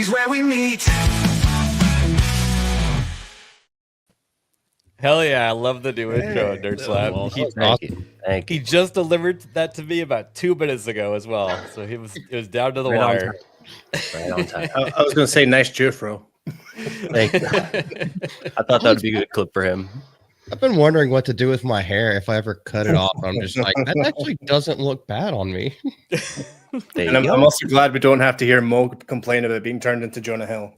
is where we meet. Hell yeah, I love the new intro, Nerd Slap. Thank you. He just delivered that to me about 2 minutes ago as well. So it was down to the Right on wire. Right on time. I was going to say nice Jufro. Thank you. I thought that would be a good clip for him. I've been wondering what to do with my hair if I ever cut it off. I'm just like, that actually doesn't look bad on me. There And you I'm go. also glad we don't have to hear Mo complain about being turned into Jonah Hill.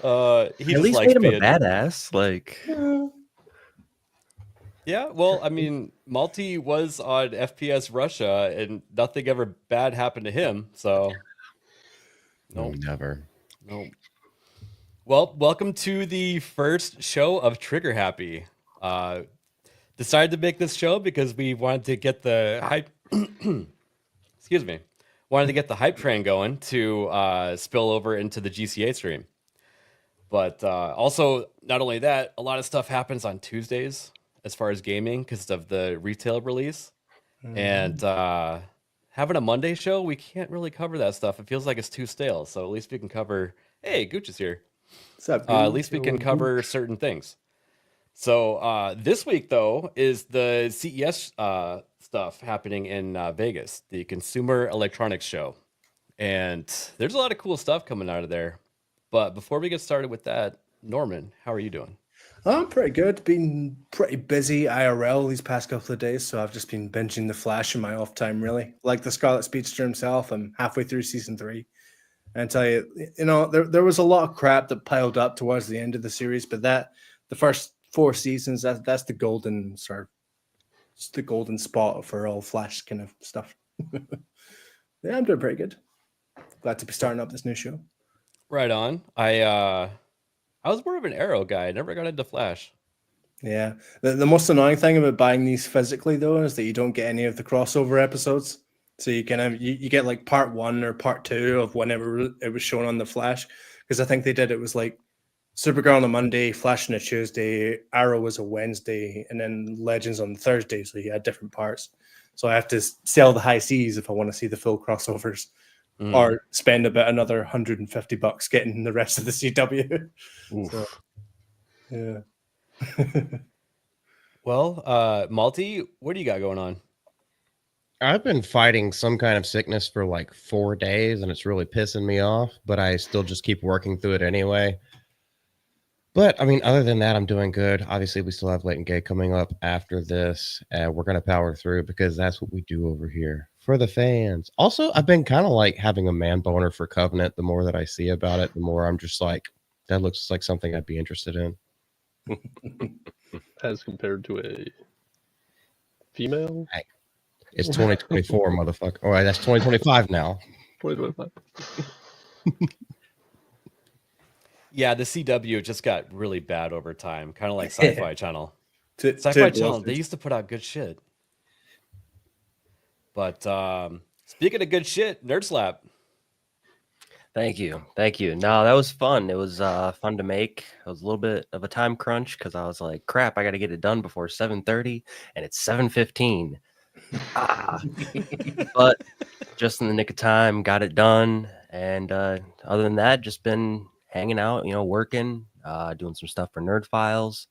He At just least likes made him a being badass. Like, Yeah, well, I mean, Malty was on FPS Russia, and nothing ever bad happened to him. So, No, never. no. Well, welcome to the first show of Trigger Happy. Decided to make this show because we wanted to get the hype. Excuse me. Wanted to get the hype train going to spill over into the GCA stream. But also, not only that, a lot of stuff happens on Tuesdays as far as gaming because of the retail release. And having a Monday show, we can't really cover that stuff. It feels like it's too stale. So at least we can cover. Hey, Gooch is here. What's up, At least we can cover certain things. So this week, though, is the CES stuff happening in Vegas, the Consumer Electronics Show. And there's a lot of cool stuff coming out of there. But before we get started with that, Norman, how are you doing? I'm pretty good. Been pretty busy IRL these past couple of days, so I've just been binging The Flash in my off time, really. Like the Scarlet Speedster himself, I'm halfway through season 3. And I tell you, there was a lot of crap that piled up towards the end of the series, but the first 4 seasons, that's the golden it's the golden spot for all Flash kind of stuff. Yeah, I'm doing pretty good. Glad to be starting up this new show. Right on. I was more of an Arrow guy. I never got into Flash. Yeah. The most annoying thing about buying these physically, though, is that you don't get any of the crossover episodes. So you you get like part 1 or part 2 of whenever it was shown on the Flash. Because I think it was like Supergirl on a Monday, Flash on a Tuesday, Arrow was a Wednesday, and then Legends on Thursday. So you had different parts. So I have to sell the high seas if I want to see the full crossovers. Or spend about another $150 getting the rest of the CW. So, yeah. Well, Malty, what do you got going on? I've been fighting some kind of sickness for like 4 days, and it's really pissing me off, but I still just keep working through it anyway. But, I mean, other than that, I'm doing good. Obviously, we still have Late and Gay coming up after this, and we're going to power through because that's what we do over here for the fans. Also, I've been kind of like having a man boner for Covenant. The more that I see about it, the more I'm just like, that looks like something I'd be interested in. As compared to a female? Hey, it's 2024, motherfucker. All right, that's 2025 now. 2025. Yeah, the CW just got really bad over time, kind of like Sci-Fi Channel. Sci-Fi Channel, they used to put out good shit. But speaking of good shit, Nerd Slap. thank you. No, that was fun. It was fun to make. It was a little bit of a time crunch because I was like, crap, I got to get it done before 7:30, and it's 7:15. But just in the nick of time, got it done. And other than that, just been hanging out, working, doing some stuff for Nerd Files.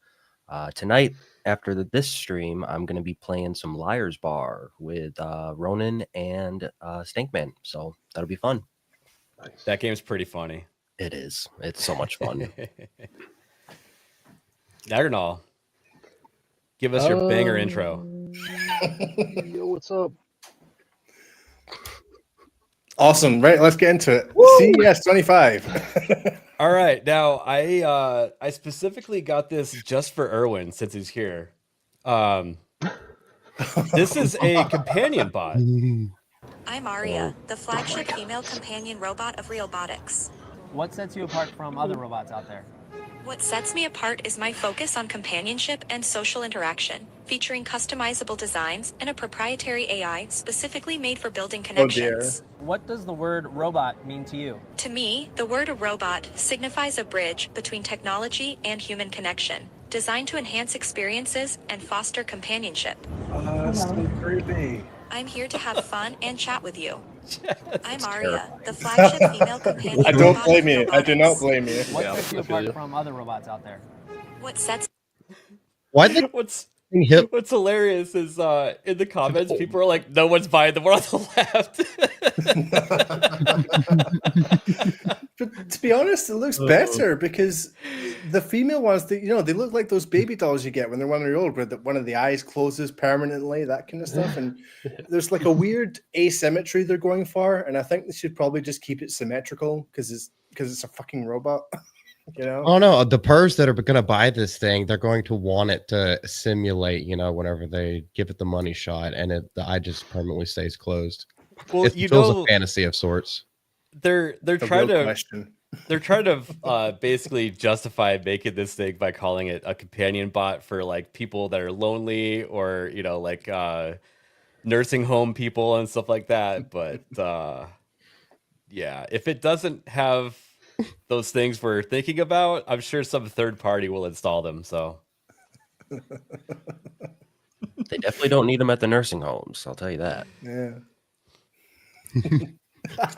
Tonight, after this stream, I'm going to be playing some Liar's Bar with Ronan and Stinkman. So that'll be fun. Nice. That game's pretty funny. It is. It's so much fun. Nagarnal, give us your banger intro. Yo, what's up? Awesome. Right, let's get into it. CES 25. All right, now I specifically got this just for Erwin since he's here. This is a companion bot. I'm Aria, the flagship female companion robot of Realbotics. What sets you apart from other robots out there? What sets me apart is my focus on companionship and social interaction, featuring customizable designs and a proprietary AI specifically made for building connections. What does the word robot mean to you? To me, the word robot signifies a bridge between technology and human connection, designed to enhance experiences and foster companionship. So creepy. I'm here to have fun and chat with you. I'm Arya, the flagship female companion I don't robot blame of you. I do not robotics. blame you. What Yeah, sets you I feel apart you. from other robots out there? What sets Why the What's thing hip? What's hilarious is in the comments, old. people are like, "No one's buying the one on the left." But to be honest, it looks better because the female ones, they look like those baby dolls you get when they're 1 year old, where one of the eyes closes permanently, that kind of stuff. And there's like a weird asymmetry they're going for, and I think they should probably just keep it symmetrical because it's a fucking robot. Oh no, the purrs that are gonna buy this thing, they're going to want it to simulate, whenever they give it the money shot, and the eye just permanently stays closed. Well, It feels a fantasy of sorts. they're The trying real to question. they're trying to basically justify making this thing by calling it a companion bot for like people that are lonely or like nursing home people and stuff like that. But yeah, if it doesn't have those things we're thinking about, I'm sure some third party will install them. So They definitely don't need them at the nursing homes. I'll tell you that. Yeah.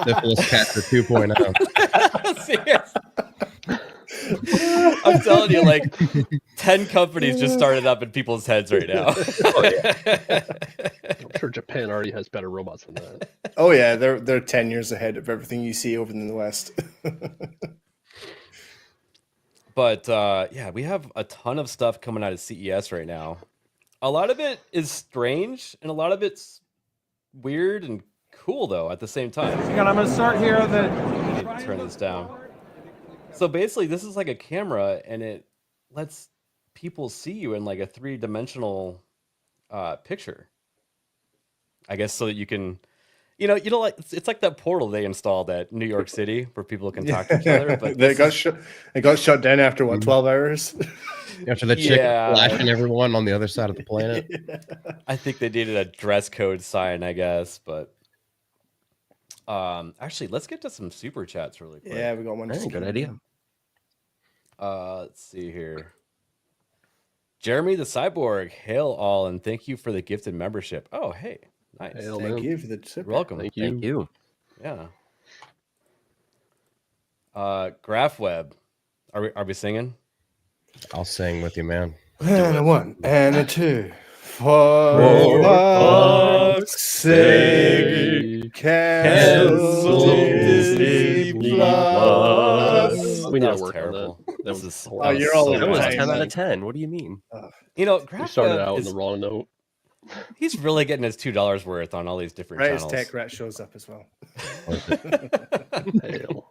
Syphilis Catcher 2.0. Serious. I'm telling you, like 10 companies just started up in people's heads right now. I'm sure Japan already has better robots than that. Oh yeah, they're 10 years ahead of everything you see over in the West. But yeah, we have a ton of stuff coming out of CES right now. A lot of it is strange, and a lot of it's weird and cool though at the same time. Hang on, I'm going to start here. Let me turn this down. So basically, this is like a camera, and it lets people see you in like a 3-dimensional picture. I guess so that you can, like it's like that portal they installed at New York City where people can talk to each other. But It got shut down after what, 12 hours? After the chick Yeah. flashing everyone on the other side of the planet. I think they needed a dress code sign, I guess. But actually, let's get to some super chats really quick. Yeah, we got one. Hey, good idea. Let's see here. Jeremy the Cyborg, hail all, and thank you for the gifted membership. Oh, hey, nice. Hail, Thank man. you for the You're super. welcome. Thank you. Thank you. Yeah. GraphWeb, are we singing? I'll sing with you, man. And a 1 and a 2. For fuck's sake, cancel Disney Plus. We need That to was work terrible. on that. This was is horrible. you're all so over That was Nice. bad. 10 out of 10. What do you mean? We started GraphWeb out on is the wrong note. he's really getting his $2 worth on all these different Right as channels. Tech Rat shows up as well. Hail.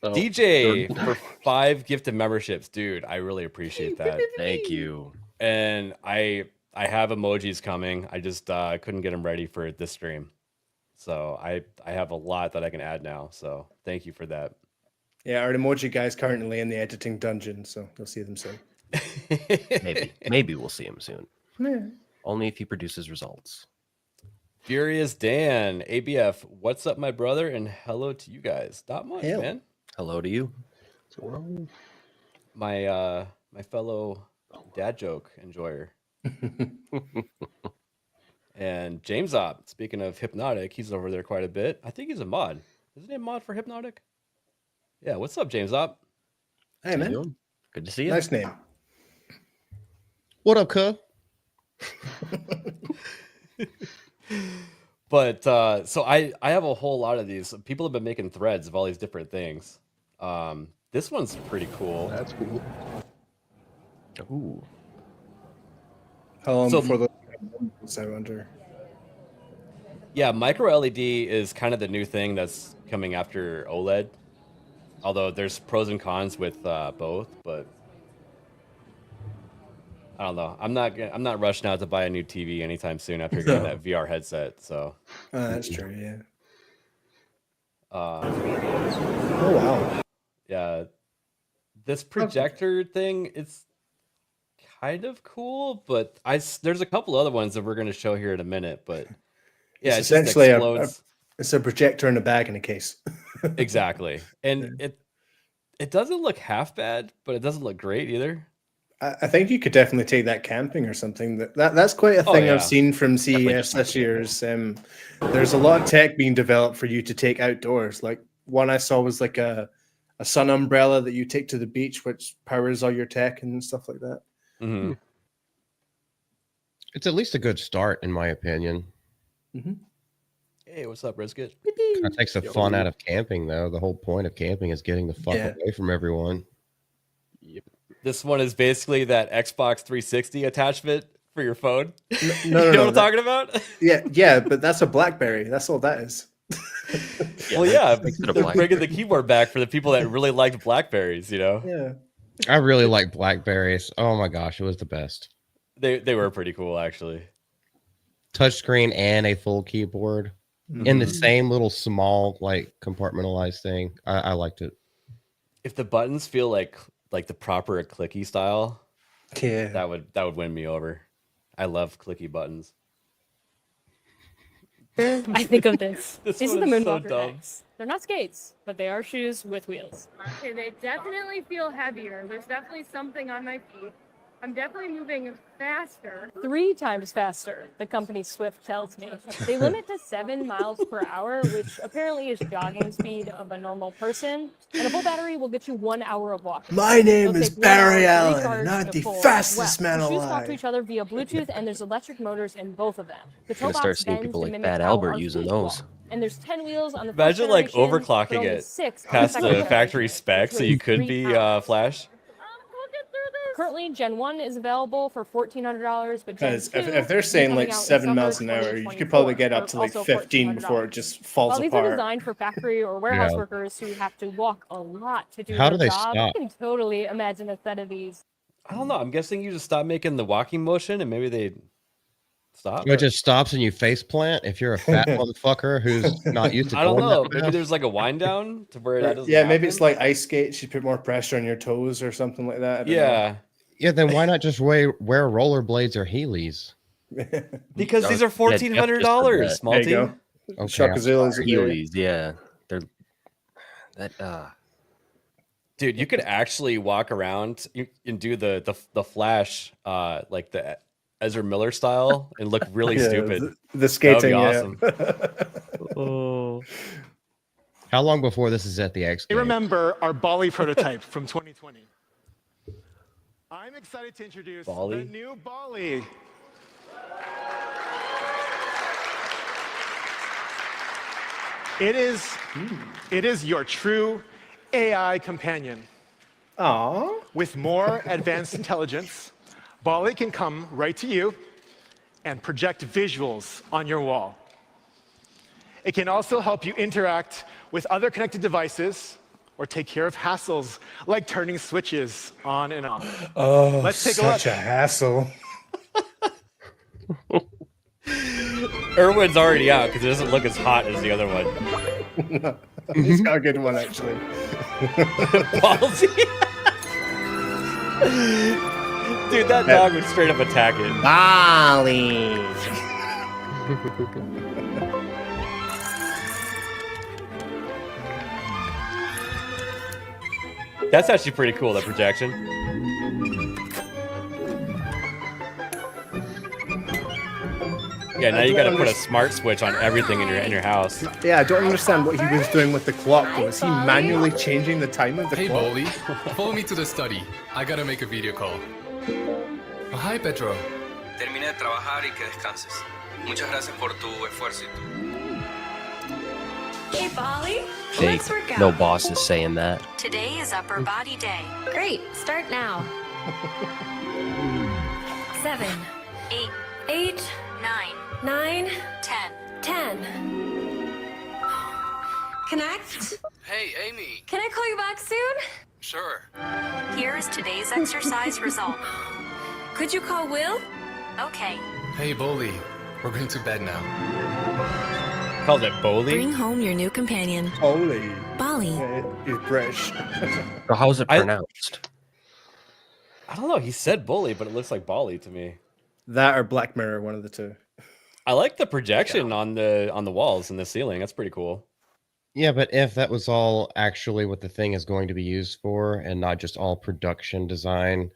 Oh, DJ for 5 gifted memberships, dude. I really appreciate that. Thank you. And I have emojis coming. I just couldn't get them ready for this stream, so I have a lot that I can add now. So thank you for that. Yeah, our emoji guy's currently in the editing dungeon, so you'll see them soon. Maybe we'll see him soon. Yeah. Only if he produces results. Furious Dan, ABF, what's up, my brother, and hello to you guys. Not much, Hail. man. Hello to you. what's going on? My my fellow dad joke enjoyer. And James Op, speaking of Hypnotic, he's over there quite a bit. I think he's a mod. Isn't he a mod for Hypnotic? Yeah, what's up, James Op? Hey, How you man. doing? Good to see you. Nice name. What up, cuz? But so I have a whole lot of these. People have been making threads of all these different things. This one's pretty cool. That's cool. Ooh. How long So- before the I wonder? Yeah, micro LED is kind of the new thing that's coming after OLED. Although there's pros and cons with both, but I don't know. I'm not rushing out to buy a new TV anytime soon after getting that VR headset. So That's true, yeah. uh, Oh, wow. yeah, this projector thing, it's kind of cool, but there's a couple other ones that we're going to show here in a minute. But yeah, It's it just essentially explodes. It's a projector in a bag in a case. Exactly, and it doesn't look half bad, but it doesn't look great either. I think you could definitely take that camping or something. That's quite a Oh, thing yeah. I've seen from Definitely CES this year. Is there's a lot of tech being developed for you to take outdoors. Like one I saw was like a sun umbrella that you take to the beach, which powers all your tech and stuff like that. Mhm. It's at least a good start, in my opinion. Hey, what's up, Brisket? Kind of takes the fun out of camping, though. The whole point of camping is getting the fuck Yeah. away from everyone. Yep. This one is basically that Xbox 360 attachment for your phone. No, You know what I'm that- talking about? yeah, but that's a BlackBerry. That's all that is. Well, yeah, makes it a they're bringing the BlackBerry. keyboard back for the people that really liked Blackberries. You know, Yeah. I really like Blackberries. Oh my gosh, it was the best. they were pretty cool actually. Touchscreen and a full keyboard in the same little small, like compartmentalized thing. I liked it. If the buttons feel like the proper clicky style, Yeah. that would win me over. I love clicky buttons. I think of this. This These are the one is so Moonwalker dumb. X. They're not skates, but they are shoes with wheels. Okay, they definitely feel heavier. There's definitely something on my feet. I'm definitely moving faster. 3 times faster, the company Swift tells me. They limit to 7 miles per hour, which apparently is jogging speed of a normal person. And a full battery will get you 1 hour of walking. My name It'll is take 1 hour Barry to Allen, recharge not to the full fastest well. man The shoes talk to alive. each other via Bluetooth, and there's electric motors in both of them. The toe Gonna start box seeing bends people to like mimic Bad how Albert our using feet those. walk. And there's 10 wheels on the Imagine first like generation, but overclocking only it 6 on the past second the generation, factory specs, so which you weighs could 3 be pounds. Flash. Currently, Gen 1 is available for $1,400, but Gen Because 2 if they're is saying coming like out in 7 miles summer an hour, you 2024 could probably get up for to like also 15 before it $1,400. just falls While these are apart. designed for factory or warehouse Yeah. workers who have to walk a lot to do How their do they job, stop? I can totally imagine a set of these. I don't know. I'm guessing you just stop making the walking motion, and maybe they stop. It just stops and you face plant if you're a fat motherfucker who's not used to I don't going know. that Maybe fast. there's like a wind down to where that doesn't. Yeah, maybe it's happen. like ice skates. You put more pressure on your toes or something like that. I don't know. Yeah, Yeah, then why not just wear rollerblades or Heelys? because these Yeah, are Jeff $1,400, just There you Smalty. go. Okay. Shakazilla's there. Heelys, yeah. They're that Dude, you could actually walk around and do the Flash, like the Ezra Miller style, and look really Yeah, stupid. The That would skating, be yeah. awesome. How long before this is at the X I Games? remember our Bali prototype from 2020. I'm excited to introduce Bali? the new Bali. It is your true AI companion. Aw. With more advanced intelligence, Bali can come right to you and project visuals on your wall. It can also help you interact with other connected devices or take care of hassles like turning switches on and off. Oh, Let's take a such look. a hassle. Irwin's already out because it doesn't look as hot as the other one. He's got a good one, actually. Ballsy. Dude, that dog would straight up attack it. Bali. That's actually pretty cool, that projection. Yeah, now you gotta put a smart switch on everything in your house. Yeah, I don't understand what he was doing with the clock, though. Was he manually changing the time of the Hey, clock? Boli. Follow me to the study. I gotta make a video call. Oh, hi, Petro. Termina de trabajar y que descanses. Muchas gracias por tu esfuerzo. Hey, Bali. Fake. Let's work out. No boss is saying that. Today is upper body day. Great. Start now. 7, 8, 8, 9, 9, 10, 10. Connect. Hey, Amy. Can I call you back soon? Sure. Here is today's exercise result. Could you call Will? Okay. Hey, Boli. We're going to bed now. Calls it Bowley. Bring home your new companion, Holy. Bali. Yeah, he's British. So how's it I- pronounced? I don't know. He said bully, but it looks like Bali to me. That or Black Mirror, one of the two. I like the projection on the walls and the ceiling. That's pretty cool. Yeah, but if that was all actually what the thing is going to be used for and not just all production design,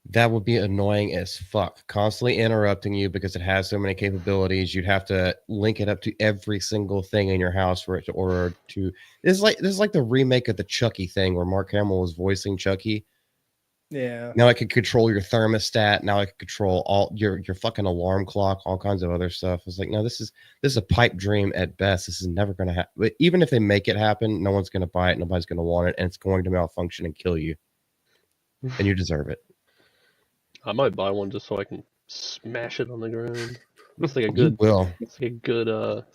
That would be annoying as fuck. Constantly interrupting you because it has so many capabilities. You'd have to link it up to every single thing in your house for it to order to. This is like the remake of the Chucky thing where Mark Hamill was voicing Chucky. Yeah. Now I can control your thermostat. Now I can control all your fucking alarm clock, all kinds of other stuff. It's like, no, this is a pipe dream at best. This is never going to happen. But even if they make it happen, no one's going to buy it. Nobody's going to want it, and it's going to malfunction and kill you. And you deserve it. I might buy one just so I can smash it on the ground. It's like a You good, will. it's like a good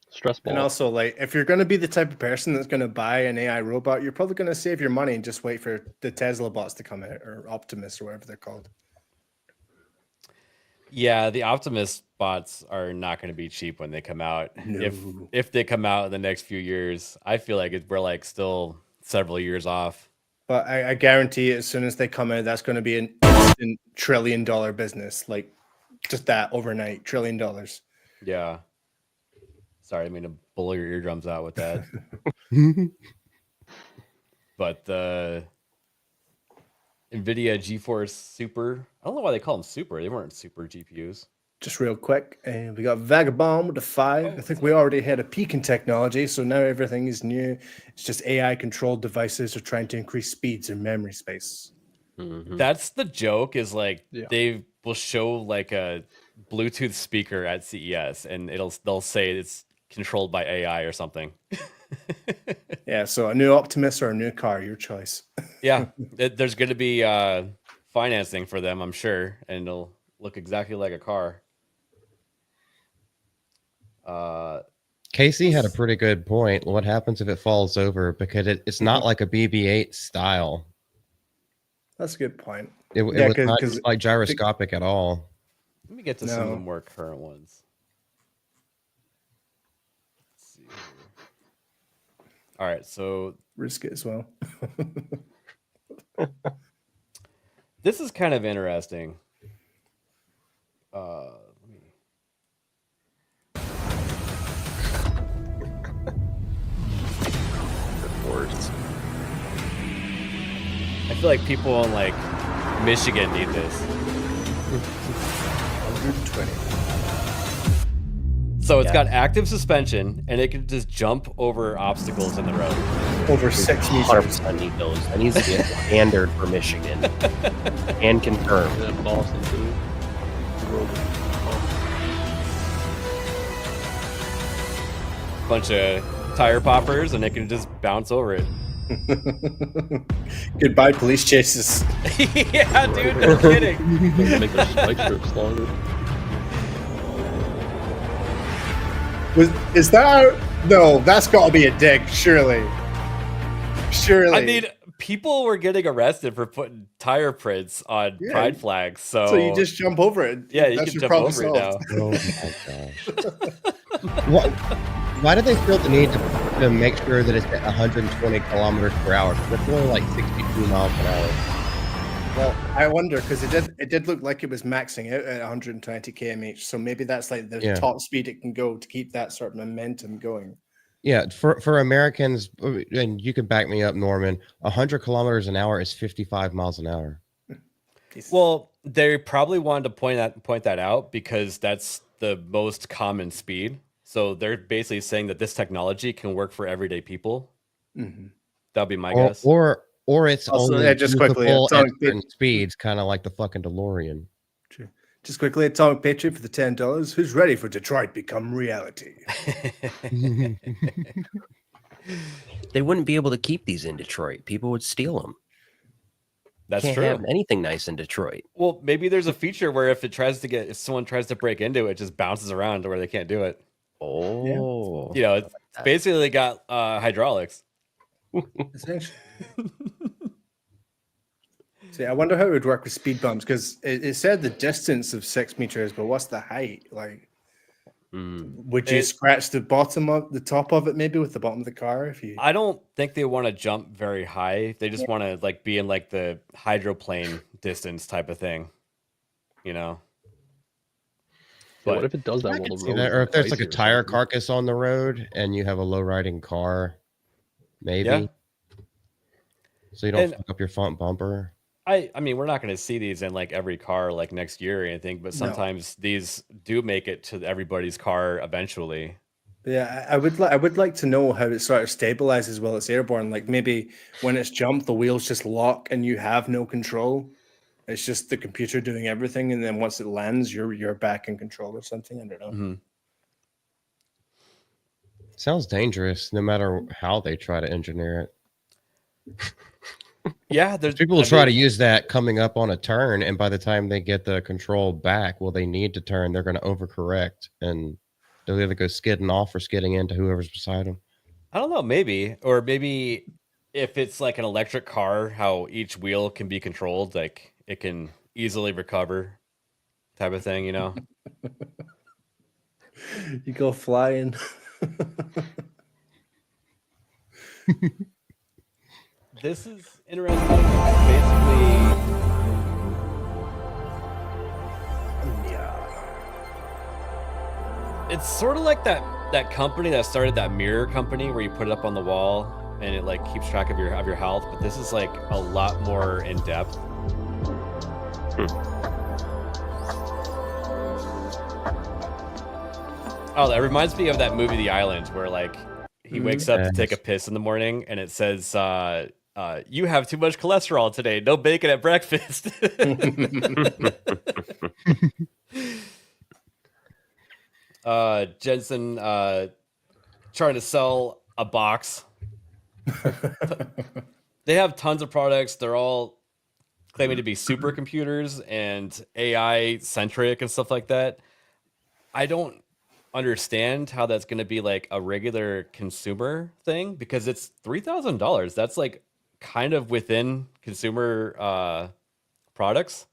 stress ball. And also, like, if you're going to be the type of person that's going to buy an AI robot, you're probably going to save your money and just wait for the Tesla bots to come out, or Optimus, or whatever they're called. Yeah, the Optimus bots are not going to be cheap when they come out. No. If they come out in the next few years, I feel like we're like still several years off. But I guarantee as soon as they come out, that's going to be an instant $1 trillion business. Like, just that overnight, $1 trillion. Yeah. Sorry, I mean to blow your eardrums out with that. But the NVIDIA GeForce Super, I don't know why they call them Super. They weren't Super GPUs. Just real quick, we got Vagabond with the 5. I think we already had a peak in technology, so now everything is new. It's just AI-controlled devices are trying to increase speeds and memory space. Mhm. That's the joke. Is like they will show like a Bluetooth speaker at CES, and they'll say it's controlled by AI or something. Yeah, so a new Optimus or a new car, your choice. Yeah, there's going to be financing for them, I'm sure, and it'll look exactly like a car. Casey had a pretty good point. What happens if it falls over? Because it's not like a BB-8 style. That's a good point. It was not like gyroscopic at all. Let me get to some of the more current ones. Let's see here. All right, so risk it as well. This is kind of interesting. Let me... Words. I feel like people in like Michigan need this. 120. So it's got active suspension, and it can just jump over obstacles in the road. Over 6 meters. 100% need those. That needs to be a standard for Michigan. And confirmed. Yeah, Boston too. Bunch of tire poppers, and it can just bounce over it. Goodbye, police chases. Yeah, dude, no kidding. Make their spike strips longer. Is that no? That's got to be a dig, surely. Surely. I mean, people were getting arrested for putting tire prints on pride flags. So you just jump over it. Yeah, you can jump over it now. Oh my gosh. Why do they feel the need to make sure that it's at 120 kilometers per hour? That's only like 62 miles an hour. Well, I wonder because it did look like it was maxing out at 120 km/h. So maybe that's like the top speed it can go to keep that sort of momentum going. Yeah, for Americans, and you can back me up, Norman. 100 kilometers an hour is 55 miles an hour. Well, they probably wanted to point that out because that's the most common speed. So they're basically saying that this technology can work for everyday people. Mm-hmm. That'll be my guess. Or it's also, only just quickly at certain speeds, kind of like the fucking DeLorean. True. Just quickly, Atomic Patriot for the $10. Who's ready for Detroit become reality? They wouldn't be able to keep these in Detroit. People would steal them. That's Can't true. have anything nice in Detroit. Well, maybe there's a feature where if someone tries to break into it, just bounces around to where they can't do it. Oh, You know, it's basically got hydraulics. Essentially. See, I wonder how it would work with speed bumps because it said the distance of 6 meters, but what's the height? Like, would you scratch the top of it maybe with the bottom of the car? If you, I don't think they want to jump very high. They just want to like be in like the hydroplane distance type of thing, you know. But what if it does that while the road? Or if there's like a tire carcass on the road and you have a low riding car, maybe. Yeah. So you don't fuck up your front bumper. I mean, we're not going to see these in like every car like next year or anything, but No. sometimes these do make it to everybody's car eventually. Yeah, I would like to know how it sort of stabilizes while it's airborne. Like maybe when it's jumped, the wheels just lock and you have no control. It's just the computer doing everything, and then once it lands, you're back in control or something. I don't know. Mm-hmm. Sounds dangerous, no matter how they try to engineer it. Yeah, there's People will try to use that coming up on a turn, and by the time they get the control back, well, they need to turn. They're going to overcorrect, and they'll either go skidding off or skidding into whoever's beside them. I don't know, maybe. Or maybe if it's like an electric car, how each wheel can be controlled, like it can easily recover type of thing, you know? You go flying. This is interesting. Basically, it's sort of like that company that started that mirror company where you put it up on the wall and it like keeps track of your health, but this is like a lot more in depth. Oh, that reminds me of that movie The Island, where like he wakes up to take a piss in the morning and it says you have too much cholesterol today, no bacon at breakfast. Jensen trying to sell a box. They have tons of products. They're all claiming to be supercomputers and AI centric and stuff like that. I don't understand how that's going to be like a regular consumer thing because it's $3,000. That's like kind of within consumer products.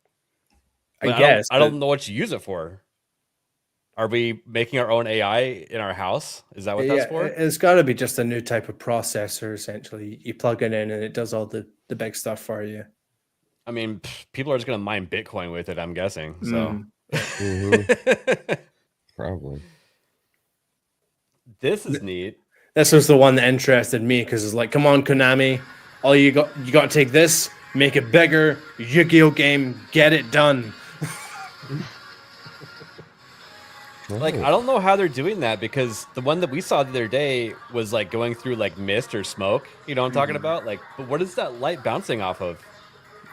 But I don't know what you use it for. Are we making our own AI in our house? Is that what that's for? It's got to be just a new type of processor, essentially. You plug it in and it does all the big stuff for you. I mean, people are just going to mine Bitcoin with it, I'm guessing. So, Probably. This is neat. This was the one that interested me because it's like, come on, Konami, all you got to take this, make it bigger, Yu-Gi-Oh game, get it done. Like, I don't know how they're doing that because the one that we saw the other day was like going through like mist or smoke. You know what I'm talking about? Like, but what is that light bouncing off of?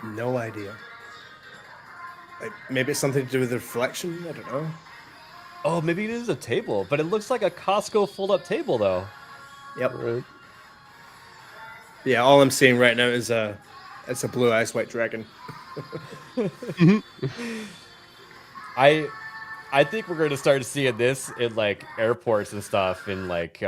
No idea. Like, maybe it's something to do with the reflection. I don't know. Oh, maybe it is a table, but it looks like a Costco fold-up table, though. Yep. Right. Yeah, all I'm seeing right now is it's a blue eyes white dragon. I think we're going to start seeing this in like airports and stuff, and like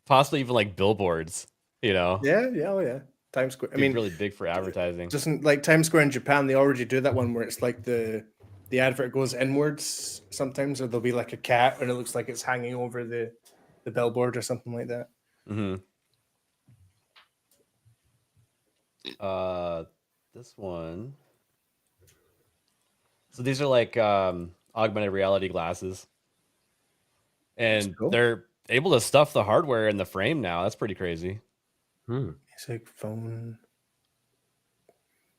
possibly even like billboards. You know? Yeah, oh yeah. Times Square. I mean, really big for advertising. Just like Times Square in Japan, they already do that one where it's like the advert goes inwards sometimes, or there'll be like a cat and it looks like it's hanging over the billboard or something like that. This one. So these are like augmented reality glasses, and they're able to stuff the hardware in the frame now. That's pretty crazy. Music, phone.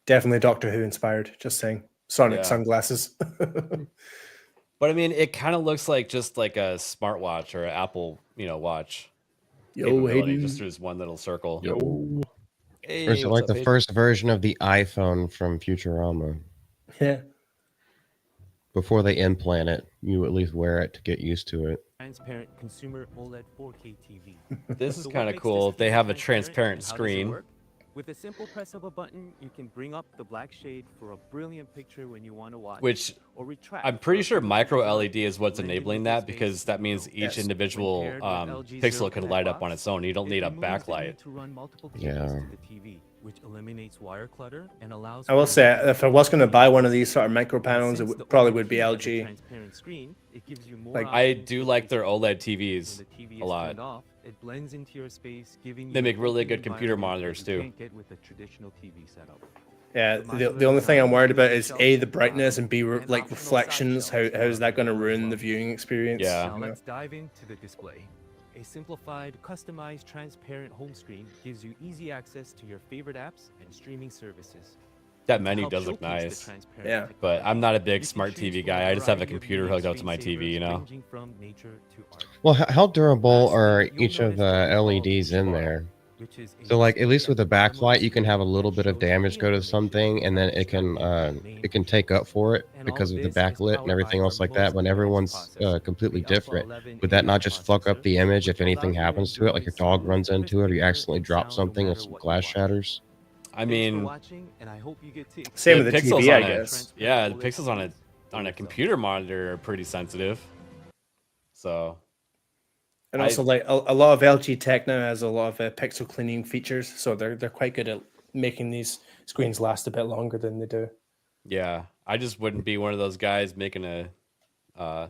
Definitely Doctor Who inspired. Just saying. Sonic sunglasses. But I mean, it kind of looks like just like a smartwatch or an Apple, watch. Yo, Hayden. Just there's one little circle. Yo. Hey, or is it like the first version of the iPhone from Futurama? Yeah. Before they implant it, you at least wear it to get used to it. Transparent consumer OLED 4K TV. This is kind of cool. They have a transparent screen. With a simple press of a button, you can bring up the black shade for a brilliant picture when you want to watch. Which I'm pretty sure micro LED is what's enabling that, because that means each individual pixel can light up on its own. You don't need a backlight. Yeah. Which eliminates wire clutter and allows. I will say, if I was going to buy one of these sort of micro panels, it probably would be LG. Like, I do like their OLED TVs a lot. It blends into your space, giving they make really good computer monitors too. Yeah, the only thing I'm worried about is A, the brightness, and B, like reflections. How is that going to ruin the viewing experience? Yeah. Now let's dive into the display. A simplified, customized, transparent home screen gives you easy access to your favorite apps and streaming services. That menu does look nice. Yeah. But I'm not a big smart TV guy. I just have a computer hooked up to my TV, you know? Well, how durable are each of the LEDs in there? So, like, at least with the backlight, you can have a little bit of damage go to something, and then it can take up for it because of the backlit and everything else like that. When everyone's completely different, would that not just fuck up the image if anything happens to it? Like your dog runs into it, or you accidentally drop something and some glass shatters? I mean, Same with the pixels TV, I on it. guess. Yeah, the pixels on a computer monitor are pretty sensitive. So, And also, like a lot of LG tech now has a lot of pixel cleaning features, so they're quite good at making these screens last a bit longer than they do. yeah, I just wouldn't be one of those guys making a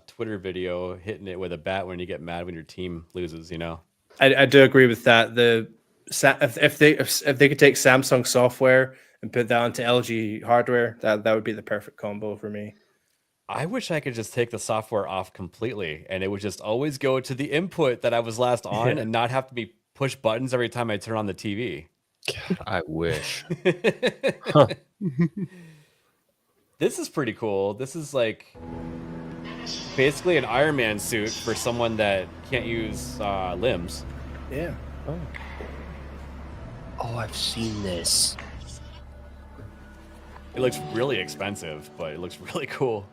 Twitter video hitting it with a bat when you get mad when your team loses. You know. I do agree with that. If they could take Samsung software and put that onto LG hardware, that would be the perfect combo for me. I wish I could just take the software off completely and it would just always go to the input that I was last on and not have to be push buttons every time I turn on the TV. I wish. This is pretty cool. This is like basically an Iron Man suit for someone that can't use limbs. Yeah. Oh, I've seen this. It looks really expensive, but it looks really cool.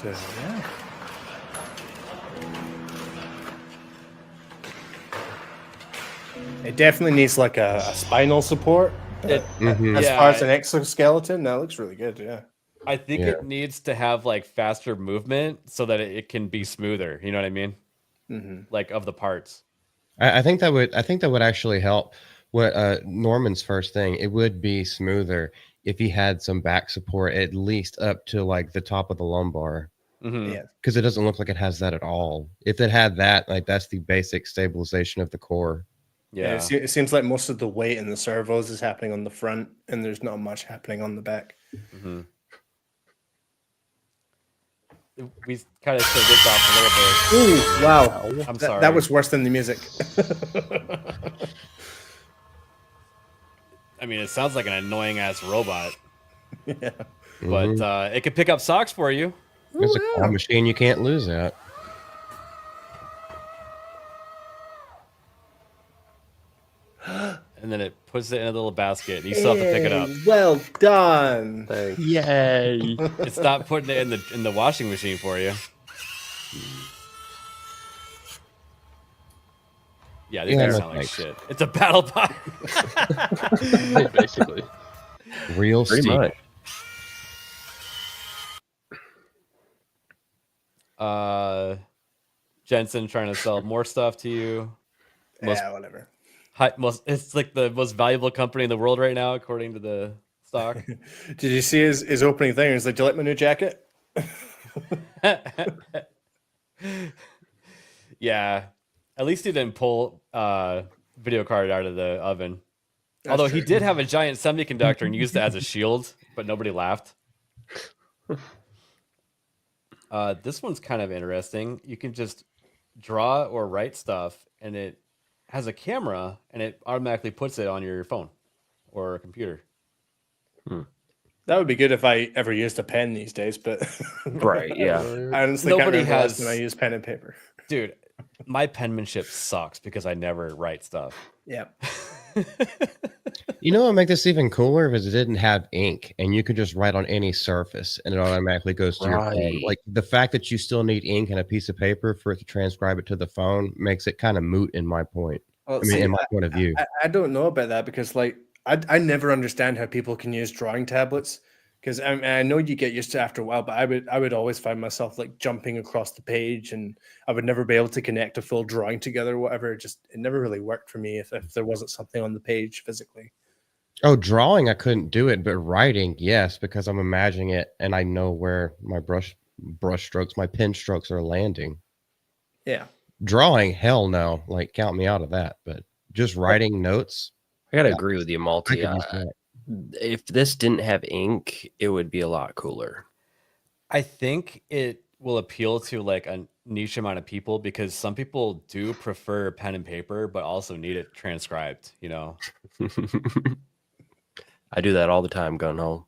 Yeah. It definitely needs like a spinal support. As far as an exoskeleton, that looks really good. Yeah. I think it needs to have like faster movement so that it can be smoother. You know what I mean? Like of the parts. I think that would actually help. What Norman's first thing, it would be smoother if he had some back support at least up to like the top of the lumbar. Yeah. Because it doesn't look like it has that at all. If it had that, like that's the basic stabilization of the core. Yeah. It seems like most of the weight in the servos is happening on the front, and there's not much happening on the back. We kind of showed this off a little bit. Ooh, wow. I'm sorry. That was worse than the music. I mean, it sounds like an annoying ass robot. Yeah. But it could pick up socks for you. It's a claw machine. You can't lose that. And then it puts it in a little basket. And you still have to pick it up. Well done. Yay. It's not putting it in the washing machine for you. Yeah, these guys sound like shit. It's a battle pot. Basically. Real Pretty steep. much. Jensen trying to sell more stuff to you. Yeah, whatever. It's like the most valuable company in the world right now, according to the stock. Did you see his opening thing? He's like, "Do you like my new jacket?" Yeah. At least he didn't pull video card out of the oven. Although he did have a giant semiconductor and used it as a shield, but nobody laughed. This one's kind of interesting. You can just draw or write stuff, and it has a camera, and it automatically puts it on your phone or a computer. That would be good if I ever used a pen these days, but Right, yeah. I honestly can't remember the last time I use pen and paper. Dude, my penmanship sucks because I never write stuff. Yeah. You know what would make this even cooler if it didn't have ink and you could just write on any surface and it automatically goes to your phone. Like the fact that you still need ink and a piece of paper for it to transcribe it to the phone makes it kind of moot in my point. Well, In my point of view. I don't know about that because like I never understand how people can use drawing tablets because I know you get used to it after a while, but I would always find myself like jumping across the page and I would never be able to connect a full drawing together or whatever. It never really worked for me if there wasn't something on the page physically. Oh, drawing, I couldn't do it, but writing, yes, because I'm imagining it and I know where my brush strokes, my pen strokes are landing. Yeah. Drawing, hell no. Like, count me out of that. But just writing notes. I gotta agree with you, I Malty. could use that. If this didn't have ink, it would be a lot cooler. I think it will appeal to like a niche amount of people because some people do prefer pen and paper, but also need it transcribed, you know? I do that all the time going home.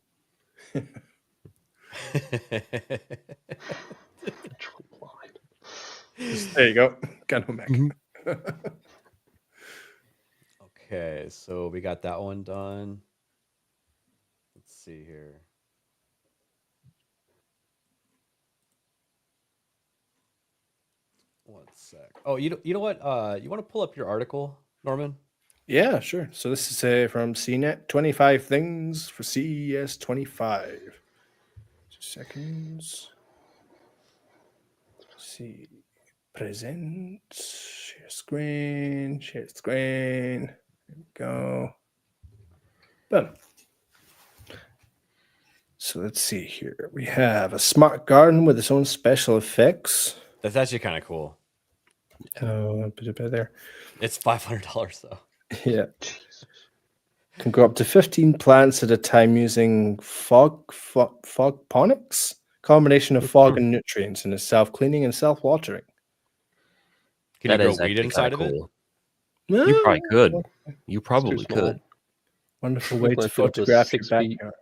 There you go. Gun home ec. Okay, so we got that one done. Let's see here. One sec. Oh, you know what? You want to pull up your article, Norman? Yeah, sure. So this is from CNET, 25 things for CES 25. 2 seconds. Let's see. Present. Share screen. Share screen. There we go. Boom. So let's see here. We have a smart garden with its own special effects. That's actually kind of cool. Oh, put it there. It's $500 though. Yeah. Can grow up to 15 plants at a time using fogponics, combination of fog and nutrients, and is self-cleaning and self-watering. Can That you is grow weed actually inside kinda of it? cool. You probably could. You probably small. could. Wonderful way to Might fit up to photograph your 6 feet. backyard.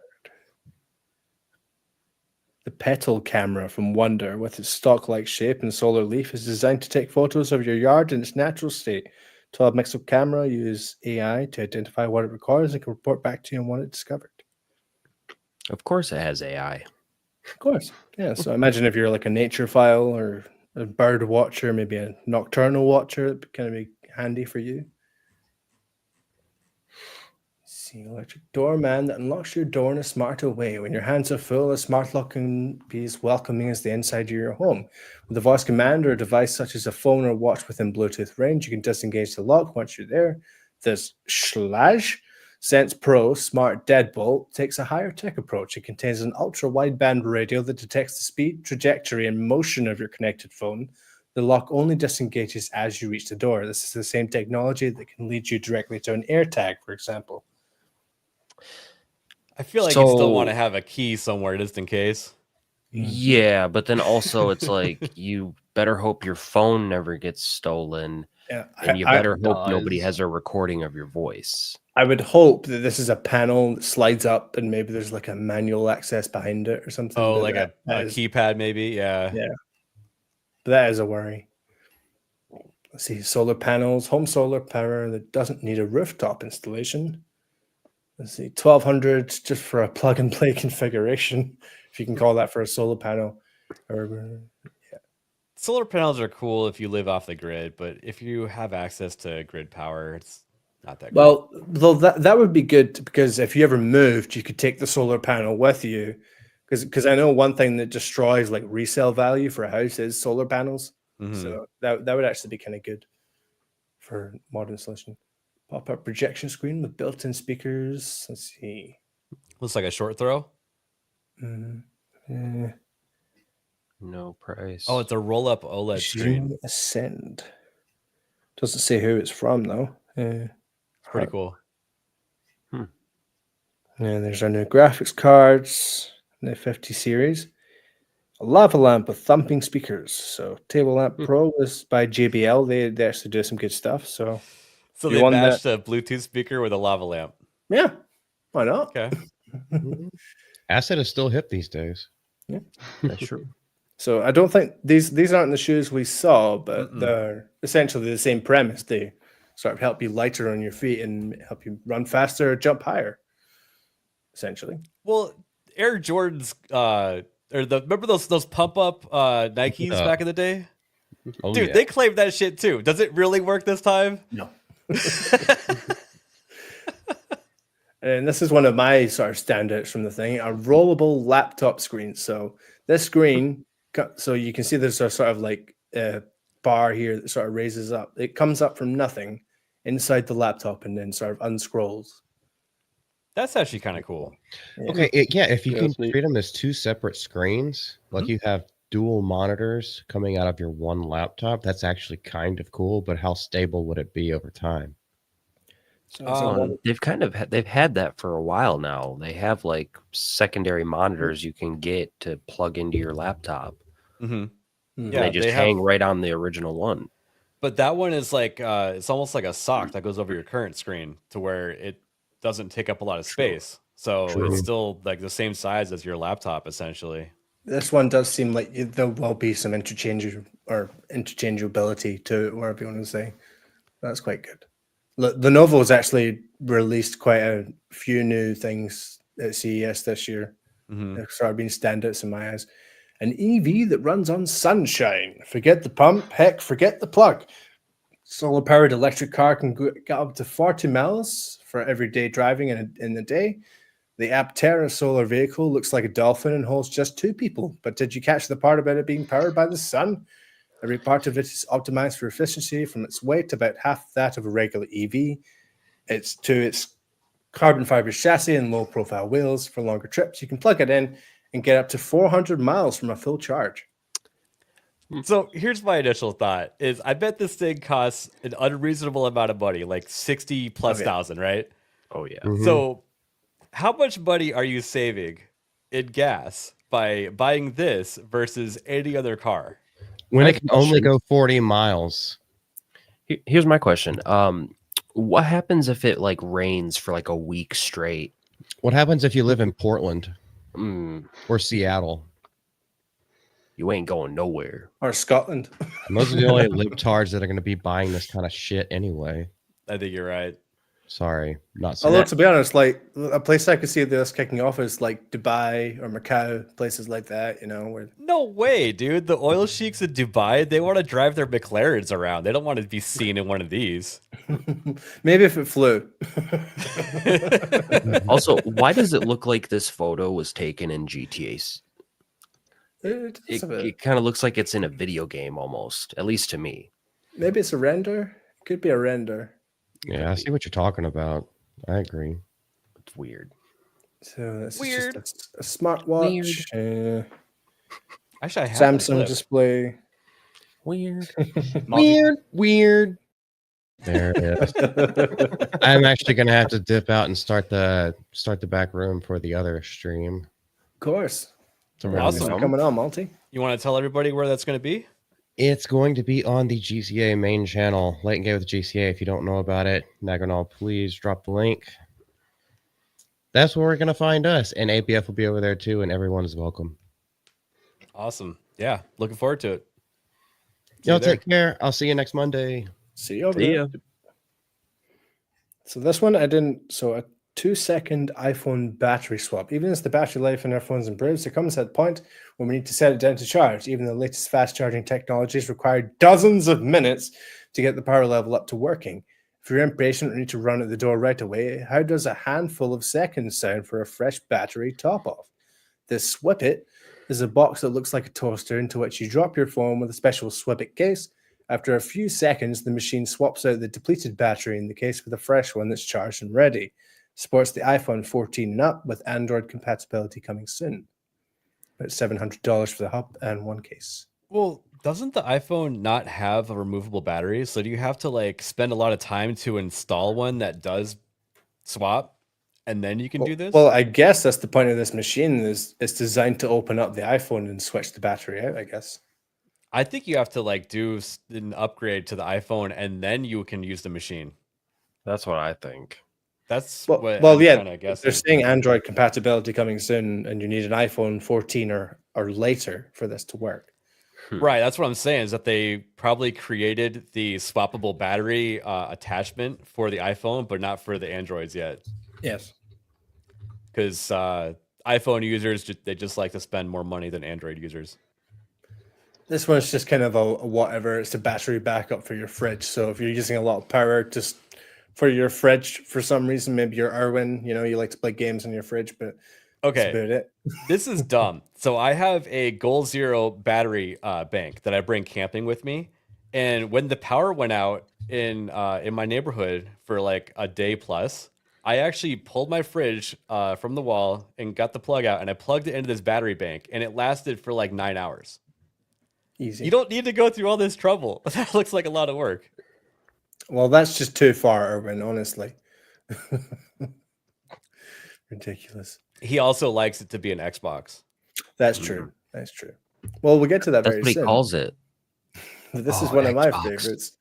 The petal camera from Wonder, with its stalk-like shape and solar leaf, is designed to take photos of your yard in its natural state. 12-megapixel camera uses AI to identify what it records and can report back to you on what it discovered. Of course, it has AI. Of course. Yeah. So imagine if you're like a nature file or a bird watcher, maybe a nocturnal watcher, it'd kind of be handy for you. See, electric doorman that unlocks your door in a smarter way. When your hands are full, a smart lock can be as welcoming as the inside of your home. With a voice command or a device such as a phone or watch within Bluetooth range, you can disengage the lock once you're there. This Sense Pro Smart Deadbolt takes a higher tech approach. It contains an ultra-wideband radio that detects the speed, trajectory, and motion of your connected phone. The lock only disengages as you reach the door. This is the same technology that can lead you directly to an AirTag, for example. I feel like you still want to So- have a key somewhere just in case. Yeah, but then also it's like you better hope your phone never gets stolen, Yeah, and you I- better hope nobody does. has a recording of your voice. I would hope that this is a panel that slides up and maybe there's like a manual access behind it or something. Oh, but like a that is- keypad maybe? Yeah. Yeah. But that is a worry. Let's see, solar panels, home solar power that doesn't need a rooftop installation. Let's see, 1200 just for a plug and play configuration, if you can call that for a solar panel. Or, Solar panels are cool if you live off the grid, but if you have access to grid power, it's not that great. well, though that would be good because if you ever moved, you could take the solar panel with you. Because I know one thing that destroys like resale value for a house is solar panels. Mhm. So that would actually be kind of good for modern installation. Pop-up projection screen with built-in speakers. Let's see. Looks like a short throw. No price. Oh, it's a roll-up OLED screen. Zoom Ascend. Doesn't say who it's from though. It's pretty cool. And there's our new graphics cards, the 50 series. A lava lamp with thumping speakers. So Table Lamp Pro is by JBL. They actually do some good stuff. So So you they want matched a Bluetooth speaker with a lava lamp. yeah, why not? Okay. Acid is still hip these days. Yeah, that's true. So I don't think these aren't the shoes we saw, but they're essentially the same premise. They sort of help you lighter on your feet and help you run faster, jump higher. Essentially. Well, Air Jordans, remember those pump up Nikes back in the day? Oh, Dude, yeah. they claimed that shit too. Does it really work this time? No. And this is one of my sort of standouts from the thing, a rollable laptop screen. So this screen, so you can see there's a sort of like a bar here that sort of raises up. It comes up from nothing inside the laptop and then sort of unscrolls. That's actually kind of cool. Okay, if you Yeah, can that's neat. treat them as two separate screens, like you have dual monitors coming out of your one laptop, that's actually kind of cool, but how stable would it be over time? So They've had that for a while now. They have like secondary monitors you can get to plug into your laptop. Mm-hmm. And Yeah, they just hang right on the original one. But that one is like it's almost like a sock that goes over your current screen to where it doesn't take up a lot of space. So True. it's still like the same size as your laptop, essentially. This one does seem like there will be some interchangeability to it, whatever you want to say. That's quite good. Lenovo's actually released quite a few new things at CES this year. They've started being standouts in my eyes. An EV that runs on sunshine. Forget the pump. Heck, forget the plug. Solar-powered electric car can get up to 40 miles for everyday driving in the day. The Aptera solar vehicle looks like a dolphin and holds just 2 people. But did you catch the part about it being powered by the sun? Every part of it is optimized for efficiency, from its weight, about half that of a regular EV. It's carbon fiber chassis and low profile wheels for longer trips. You can plug it in and get up to 400 miles from a full charge. So here's my initial thought is I bet this thing costs an unreasonable amount of money, like 60 plus thousand, right? Oh yeah. So how much money are you saving in gas by buying this versus any other car? When it can only go 40 miles. Here's my question. What happens if it like rains for like a week straight? What happens if you live in Portland or Seattle? You ain't going nowhere. Or Scotland. And those are the only libtards that are going to be buying this kind of shit anyway. I think you're right. Sorry, not saying. Although, to be honest, like a place I could see this kicking off is like Dubai or Macau, places like that, you know. Where... No way, dude. The oil sheiks in Dubai, they want to drive their McLarens around. They don't want to be seen in one of these. Maybe if it flew. Also, why does it look like this photo was taken in GTA? It kind of looks like it's in a video game almost, at least to me. Maybe it's a render. It could be a render. Yeah, I see what you're talking about. I agree. It's weird. So that's Weird. just a smartwatch. Actually, I have Samsung display. Weird. Weird. There it is. I'm actually gonna have to dip out and start the back room for the other stream. Of course. Awesome. Coming on, Multi. You want to tell everybody where that's going to be? It's going to be on the GCA main channel, Late and Gay with GCA. If you don't know about it, Naganal, please drop the link. That's where we're going to find us. And ABF will be over there too, and everyone is welcome. Awesome. Yeah, looking forward to it. Y'all take care. I'll see you next Monday. See you over there. So this one I didn't. So a 2-second iPhone battery swap. Even as the battery life in our phones improves, there comes that point when we need to set it down to charge. Even the latest fast charging technologies require dozens of minutes to get the power level up to working. If you're impatient or need to run at the door right away, how does a handful of seconds sound for a fresh battery top off? This Swip It is a box that looks like a toaster into which you drop your phone with a special Swip It case. After a few seconds, the machine swaps out the depleted battery in the case with a fresh one that's charged and ready. Supports the iPhone 14 and up with Android compatibility coming soon. About $700 for the hub and one case. Well, doesn't the iPhone not have a removable battery? So do you have to like spend a lot of time to install one that does swap, and then you can do this? Well, I guess that's the point of this machine. Is it's designed to open up the iPhone and switch the battery out, I guess. I think you have to like do an upgrade to the iPhone, and then you can use the machine. That's what I think. That's well, what well I'm yeah. kinda guessing. They're saying Android compatibility coming soon, and you need an iPhone 14 or later for this to work. Right, that's what I'm saying, is that they probably created the swappable battery attachment for the iPhone, but not for the Androids yet. Yes. Because iPhone users, they just like to spend more money than Android users. This one's just kind of a whatever. It's a battery backup for your fridge. So if you're using a lot of power just for your fridge for some reason, maybe you're Erwin, you know, you like to play games on your fridge, but okay, that's about it. This is dumb. So I have a Goal Zero battery bank that I bring camping with me, and when the power went out in my neighborhood for like a day plus, I actually pulled my fridge from the wall and got the plug out, and I plugged it into this battery bank, and it lasted for like 9 hours. Easy. You don't need to go through all this trouble. That looks like a lot of work. Well, that's just too far, Erwin, honestly. Ridiculous. He also likes it to be an Xbox. That's true. That's true. Well, we'll get to that That's very what he soon. calls it. This is one of my favorites.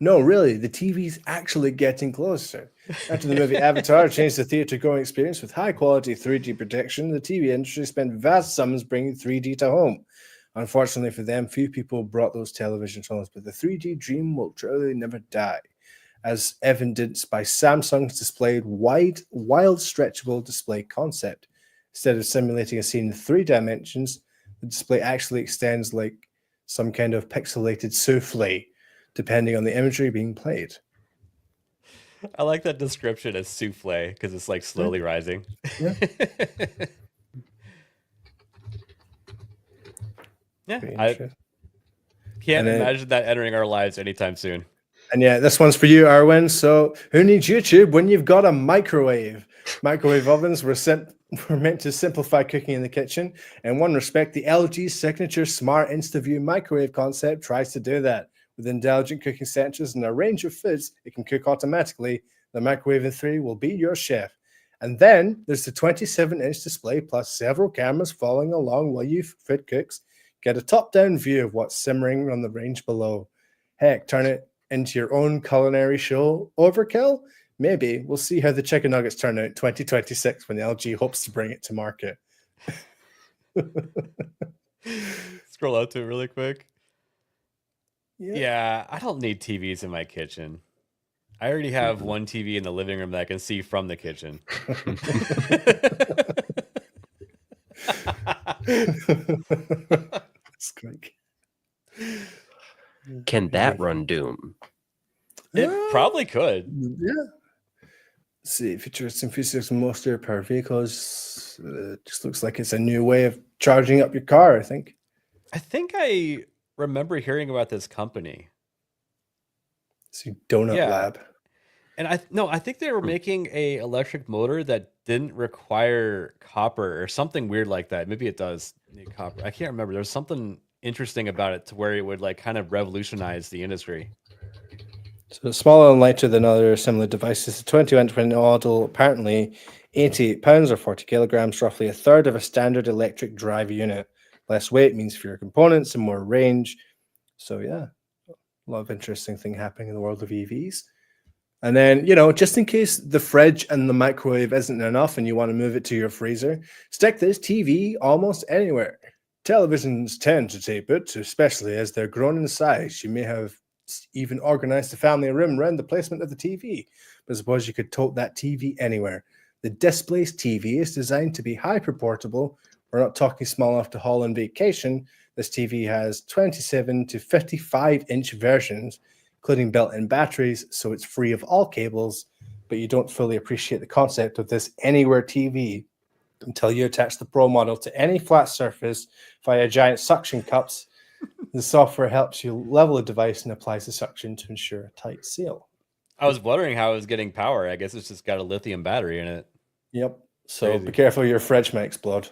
No, really, the TV's actually getting closer. After the movie Avatar changed the theater-going experience with high-quality 3D protection, the TV industry spent vast sums bringing 3D to home. Unfortunately for them, few people brought those televisions home, but the 3D dream will truly never die, as evidenced by Samsung's displayed wild stretchable display concept. Instead of simulating a scene in 3 dimensions, the display actually extends like some kind of pixelated souffle, depending on the imagery being played. I like that description as souffle because it's like slowly rising. Yeah. Yeah, Pretty I interesting. can't And then- imagine that entering our lives anytime soon. And yeah, this one's for you, Arwen. So, who needs YouTube when you've got a microwave? Microwave ovens were meant to simplify cooking in the kitchen. In one respect, the LG's signature Smart InstaView microwave concept tries to do that. With intelligent cooking sensors and a range of foods it can cook automatically, the Microwave in 3 will be your chef. And then there's the 27-inch display plus several cameras following along while your food cooks. Get a top-down view of what's simmering on the range below. Heck, turn it into your own culinary show. Overkill? Maybe. We'll see how the chicken nuggets turn out in 2026 when LG hopes to bring it to market. Scroll out to it really quick. Yeah. Yeah, I don't need TVs in my kitchen. I already have one TV in the living room that I can see from the kitchen. Squeak. Can that run Doom? It probably could. Yeah. Let's see, features and physics and most power vehicles. Just looks like it's a new way of charging up your car, I think. I think I remember hearing about this company. See, Donut Yeah. Lab. And I think they were making a electric motor that didn't require copper or something weird like that. Maybe it does need copper. I can't remember. There's something interesting about it to where it would like kind of revolutionize the industry. So it's smaller and lighter than other similar devices. The 20-inch model, apparently 88 pounds or 40 kilograms, roughly a third of a standard electric drive unit. Less weight means fewer components and more range. So yeah, a lot of interesting thing happening in the world of EVs. And then, just in case the fridge and the microwave isn't enough and you want to move it to your freezer, stick this TV almost anywhere. Televisions tend to tape it, especially as they're grown in size. You may have even organized the family room around the placement of the TV, but suppose you could tote that TV anywhere. The displaced TV is designed to be hyper-portable. We're not talking small enough to haul on vacation. This TV has 27 to 55-inch versions, including built-in batteries, so it's free of all cables, but you don't fully appreciate the concept of this anywhere TV until you attach the Pro model to any flat surface via giant suction cups. The software helps you level the device and applies the suction to ensure a tight seal. I was wondering how it was getting power. I guess it's just got a lithium battery in it. Yep. So Crazy. be careful, your fridge might explode.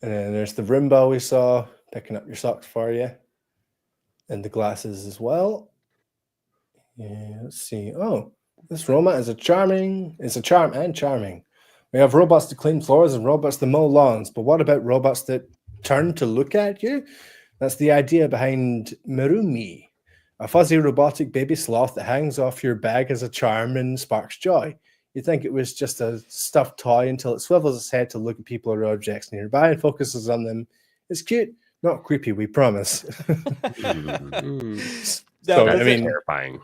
And then there's the Roomba we saw, picking up your socks for you. And the glasses as well. Yeah, let's see. Oh, this robot is a charm and charming. We have robots to clean floors and robots to mow lawns, but what about robots that turn to look at you? That's the idea behind Mirumi, a fuzzy robotic baby sloth that hangs off your bag as a charm and sparks joy. You'd think it was just a stuffed toy until it swivels its head to look at people or objects nearby and focuses on them. It's cute, not creepy, we promise. So, That's I mean, terrifying.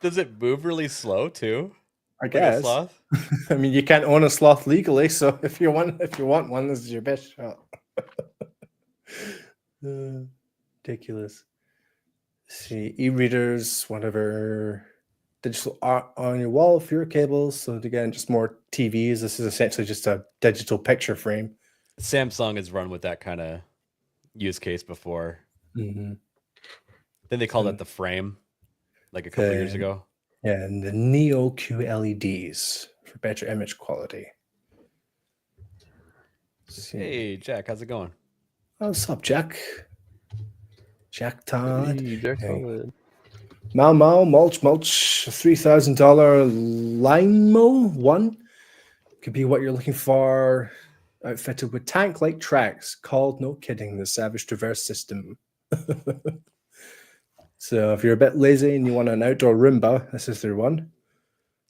Does it move really slow too? I Like a guess. sloth? I mean, you can't own a sloth legally, so if you want one, this is your best shot. Ridiculous. See, e-readers, whatever, digital art on your wall, fewer cables. So again, just more TVs. This is essentially just a digital picture frame. Samsung has run with that kind of use case before. Mm-hmm. Then they called it the frame, like a couple years ago. Yeah, and the Neo QLEDs for better image quality. Hey, Jack, how's it going? What's up, Jack? Jack Todd. Hey, Jack Hey. Todd. Mau Mau, Mulch, $3,000 Limo 1. Could be what you're looking for. Outfitted with tank-like tracks called, no kidding, the Savage Traverse System. So if you're a bit lazy and you want an outdoor Roomba, this is their one.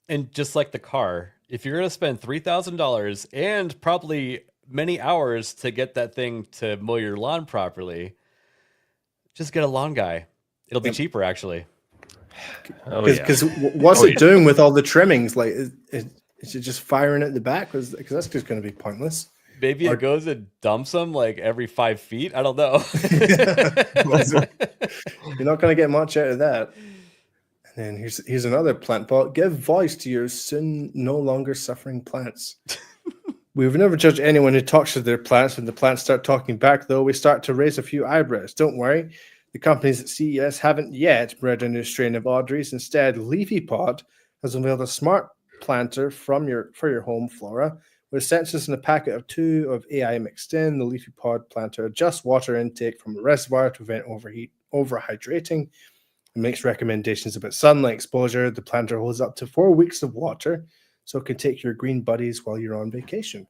And just like the car, if you're going to spend $3,000 and probably many hours to get that thing to mow your lawn properly, just get a lawn guy. It'll be cheaper, actually. Because what's it doing with all the trimmings? Like, is it just firing at the back? Because that's just going to be pointless. Maybe it goes and dumps them like every 5 feet. I don't know. You're not going to get much out of that. And then here's another plant bot. Give voice to your soon no longer suffering plants. We've never judged anyone who talks to their plants. When the plants start talking back, though, we start to raise a few eyebrows. Don't worry. The companies at CES haven't yet bred a new strain of Audreys. Instead, LeafyPod has unveiled a smart planter for your home flora. With sensors and a packet of 2 of AI mixed in, the LeafyPod planter adjusts water intake from a reservoir to prevent overhydrating. It makes recommendations about sunlight exposure. The planter holds up to 4 weeks of water, so it can take your green buddies while you're on vacation.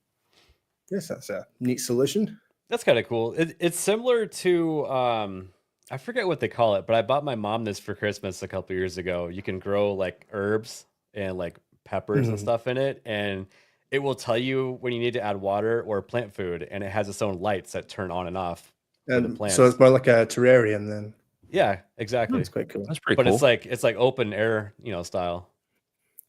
Yes, that's a neat solution. That's kind of cool. It's similar to, I forget what they call it, but I bought my mom this for Christmas a couple years ago. You can grow like herbs and like peppers and stuff in it, and it will tell you when you need to add water or plant food, and it has its own lights that turn on and off. And so it's more like a terrarium then. Yeah, exactly. That's quite cool. That's pretty But cool. it's like open air, style.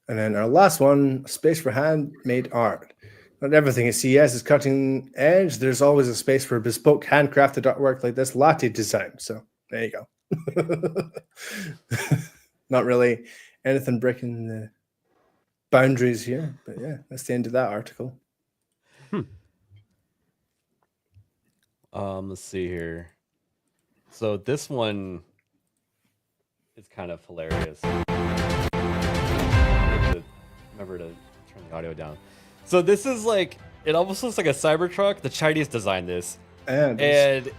And then our last one, space for handmade art. Not everything at CES is cutting edge. There's always a space for bespoke handcrafted artwork like this latte design. So there you go. Not really anything breaking the boundaries here, but yeah, that's the end of that article. Let's see here. So this one is kind of hilarious. Remember to turn the audio down. So this is like, it almost looks like a Cybertruck. The Chinese designed this, and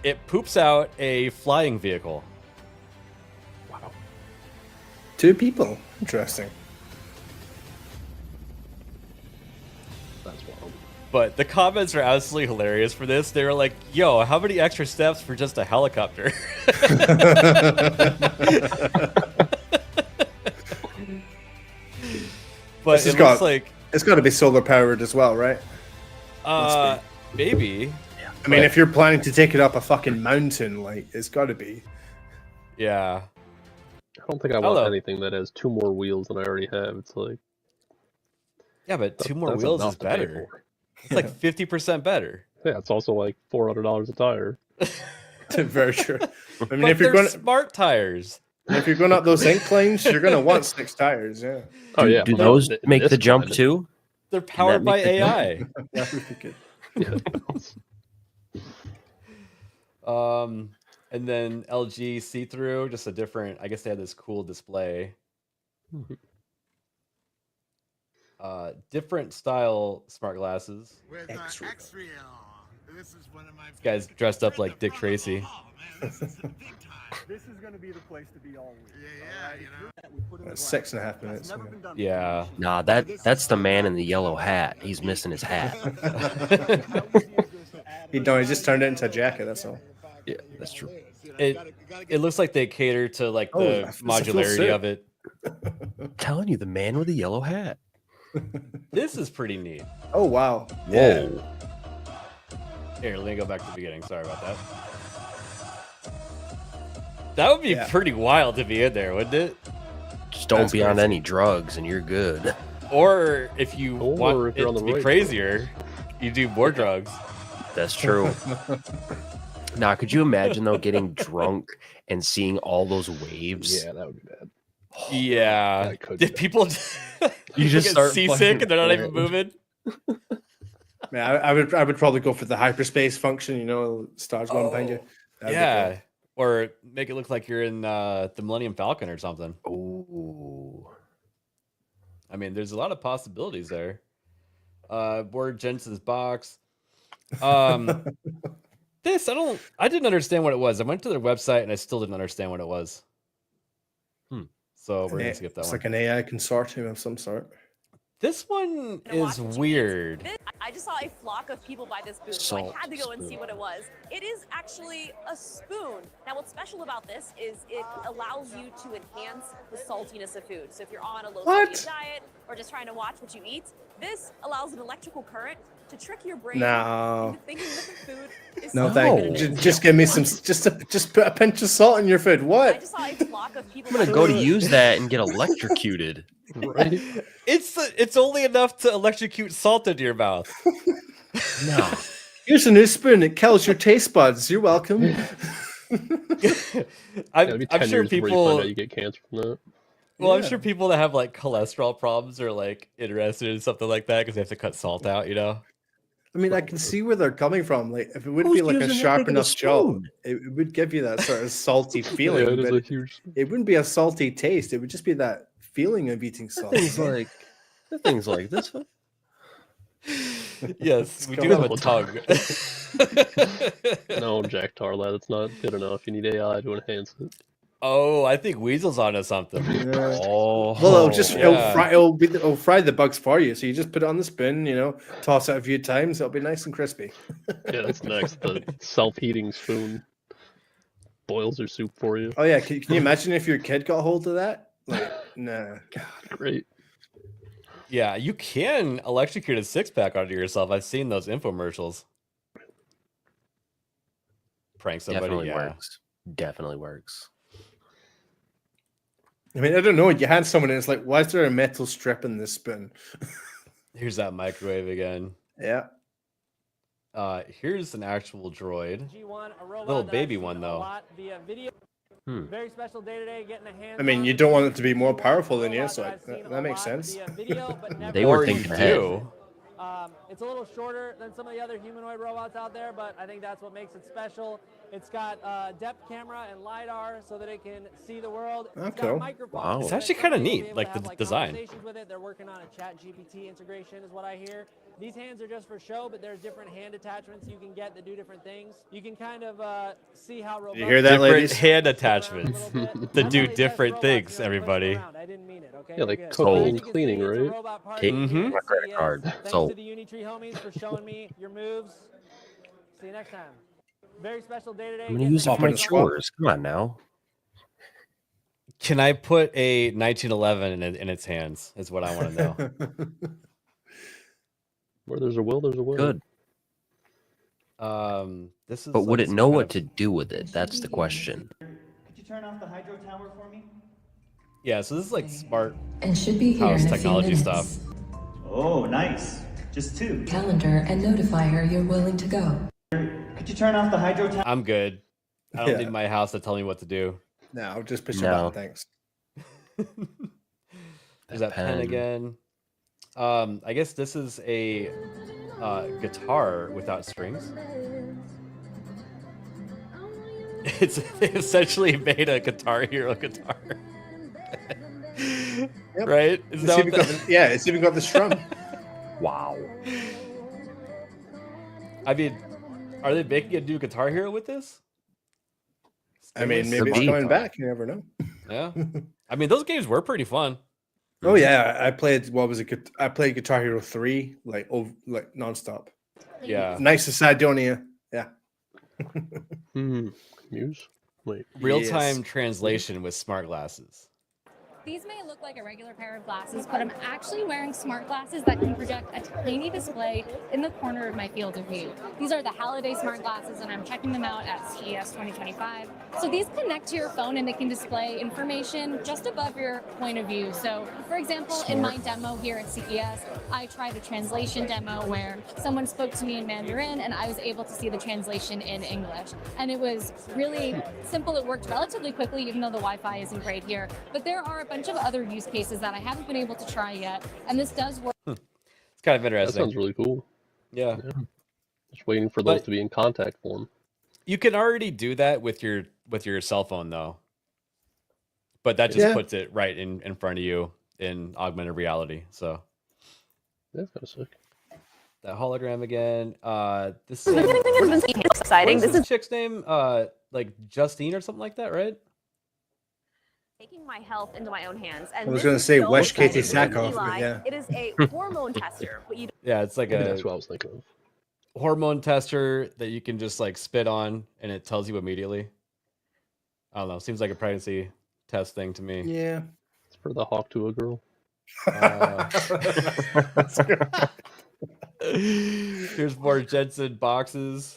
it poops out a flying vehicle. Wow. 2 people. Interesting. But the comments are absolutely hilarious for this. They were like, yo, how many extra steps for just a helicopter? But it looks like... It's got to be solar powered as well, right? Maybe. I mean, if you're planning to take it up a fucking mountain, like, it's got to be. Yeah. I don't think I want anything that has 2 more wheels than I already have. It's like... Yeah, but 2 more wheels is better. It's like 50% better. Yeah, it's also like $400 a tire. Very true. I mean, but if you're going smart tires, if you're going up those inclines, you're going to want 6 tires. Yeah. Oh yeah. Do those make the jump too? They're powered by AI. That would be good. And then LG see-through, just a different. I guess they had this cool display. Different style smart glasses. This guy's dressed up like Dick Tracy. This is going to be the place to be all week. That's 6.5 minutes. Yeah. Nah, that's the man in the yellow hat. He's missing his hat. He just turned it into a jacket. That's all. Yeah, that's true. It looks like they cater to like the modularity of it. I'm telling you, the man with the yellow hat. This is pretty neat. Oh wow! Whoa. Here, let me go back to the beginning. Sorry about that. That would be pretty wild to be in there, wouldn't it? Just don't be on any drugs and you're good. Or if you want it to be crazier, you do more drugs. That's true. Now, could you imagine though getting drunk and seeing all those waves? Yeah, that would be bad. Yeah. Did people you just get start seasick and they're not even moving? Man, I would probably go for the hyperspace function. Stars going behind you. Yeah. Or make it look like you're in the Millennium Falcon or something. Ooh. I mean, there's a lot of possibilities there. Word Jensen's box. This I didn't understand what it was. I went to their website and I still didn't understand what it was. So we're gonna skip that It's one. like an AI consortium of some sort. This one is weird. I just saw a flock of people by this booth, so I had to go and see what it was. It is actually a spoon. Now, what's special about this is it allows you to enhance the saltiness of food. So if you're on a low sodium diet or just trying to watch what you eat, this allows an electrical current to trick your brain into thinking that the food is No, salty. thank you. Just give me some. Just put a pinch of salt in your food. I What? just saw a flock of people. I'm gonna go to use that and get electrocuted. Right? It's only enough to electrocute salt into your mouth. No. Here's a new spoon. It kills your taste buds. You're welcome. I'm sure people. You get cancer from that. Well, I'm sure people that have like cholesterol problems are like interested in something like that because they have to cut salt out. You know. I mean, I can see where they're coming from. Like, if it would be like a sharp enough jaw, it would give you that sort of salty feeling. Yeah, it is but a huge. it wouldn't be a salty taste. It would just be that feeling of eating salt. Things like this one. Yes, we do have a tongue. No, Jack Tarlat, it's not good enough. You need AI to enhance it. Oh, I think Weasel's onto something. Yeah. Oh, Well, it'll fry the bugs for you. So you just put it on the spoon, toss it a few times. It'll be nice and crispy. Yeah, that's next. The self-heating spoon boils your soup for you. Oh yeah, can you imagine if your kid got a hold of that? Like, nah. Great. Yeah, you can electrocute a six-pack onto yourself. I've seen those infomercials. Prank somebody, Definitely yeah. works. Definitely works. I mean, I don't know. You hand someone and it's like, why is there a metal strip in this spoon? Here's that microwave again. Yeah. Here's an actual droid. G1, a robot Little that baby I've one seen a though. lot via video. Very special day today, getting a hand. I mean, you don't want it to be more powerful than you, so that makes sense. They were Or you thinking ahead. do. It's a little shorter than some of the other humanoid robots out there, but I think that's what makes it special. It's got depth camera and LiDAR so that it can see the world. It's got cool. microphones Wow. so It's that actually you'll kinda be neat, able to like, have, the design. conversations with it. They're working on a chat GPT integration is what I hear. These hands are just for show, but there's different hand attachments you can get that do different things. You can kind of see how robust. You hear that, Different ladies? hand attachments to do different things, everybody. I didn't mean it, okay? Yeah, like You're good. cooking Sold. and cleaning, right? Take Mhm. my credit card. Thanks So to the Unitree homies for showing me your moves. See you next time. Very special day today. I'm gonna use it for my chores. Come on now. Can I put a 1911 in its hands? Is what I want to know. Where there's a will, there's a way. Good. This is. But would like it some know kind what of- to do with it? That's the question. Could you turn off the hydro tower for me? Yeah, so this is like smart And should be here house in a few technology minutes. stuff. Oh, nice. Just two. Calendar and notify her you're willing to go. Could you turn off the hydro tower? I'm good. I don't Yeah. need my house to tell me what to do. No, I'll just push No. it back. Thanks. There's that pen again. I guess this is a guitar without strings. It's they essentially made a Guitar Hero guitar. Right? Is that what It's even got the strum. Wow. I mean, are they making a new Guitar Hero with this? I mean, Stringless? maybe it's coming back. You never know. Yeah. I mean, those games were pretty fun. Oh yeah, I played. What was it? I played Guitar Hero 3 like nonstop. Yeah. Nice to Sidonia. Yeah. Muse? Wait. Real-time translation with smart glasses. These may look like a regular pair of glasses, but I'm actually wearing smart glasses that can project a tiny display in the corner of my field of view. These are the Halliday smart glasses, and I'm checking them out at CES 2025. So these connect to your phone and they can display information just above your point of view. So, for example, in my demo here at CES, I tried a translation demo where someone spoke to me in Mandarin and I was able to see the translation in English. And it was really simple. It worked relatively quickly, even though the Wi-Fi isn't great here. But there are a bunch of other use cases that I haven't been able to try yet, and this does work. It's kind of That interesting. sounds really cool. Yeah. Just waiting for those But- to be in contact form. You can already do that with your cell phone though. But that just Yeah. puts it right in front of you in augmented reality. So That's kind of sick. that hologram again. This is Exciting. What is This this chick's name? Like Justine or something like that, right? taking my health into my own hands. And I was this going to is say so wish Katie exciting. Sackhoff, Eli, but yeah. It is a hormone tester, but you Yeah, it's like Maybe a that's what I was thinking of. hormone tester that you can just like spit on and it tells you immediately. I don't know. Seems like a pregnancy test thing to me. Yeah. It's for the hawk to a girl. Here's more Jensen boxes.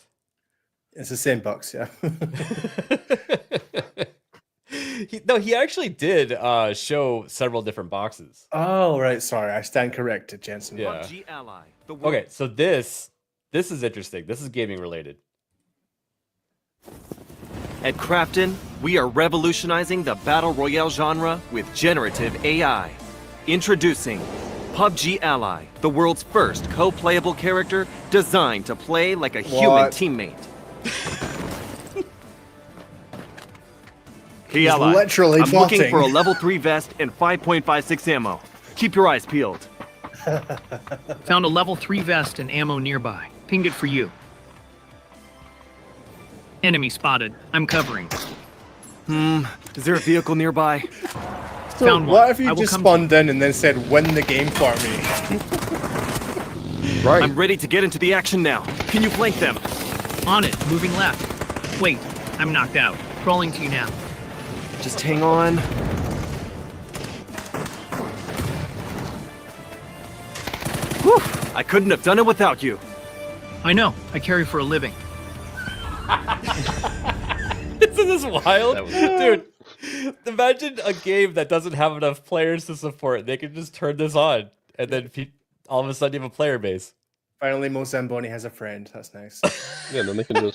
It's the same box, yeah. He actually did show several different boxes. Oh, right. Sorry. I stand corrected, Jensen. Yeah. PUBG Ally. Okay, so this is interesting. This is gaming related. At Krafton, we are revolutionizing the battle royale genre with generative AI. Introducing PUBG Ally, the world's first co-playable character designed to play like a human teammate. Hey He's Ally, literally I'm looking botting. for a level 3 vest and 5.56 ammo. Keep your eyes peeled. Found a level 3 vest and ammo nearby. Pinged it for you. Enemy spotted. I'm covering. Is there a vehicle nearby? So Found what one. if I you will just come spawned in and then said, win the game for me? Right. I'm ready to get into the action now. Can you flank them? On it. Moving left. Wait. I'm knocked out. Crawling to you now. Just hang on. Whew, I couldn't have done it without you. I know. I carry for a living. Isn't this wild? Dude, imagine a game that doesn't have enough players to support. They can just turn this on, and then all of a sudden you have a player base. Finally, Mo Zamboni has a friend. That's nice. Yeah, and then they can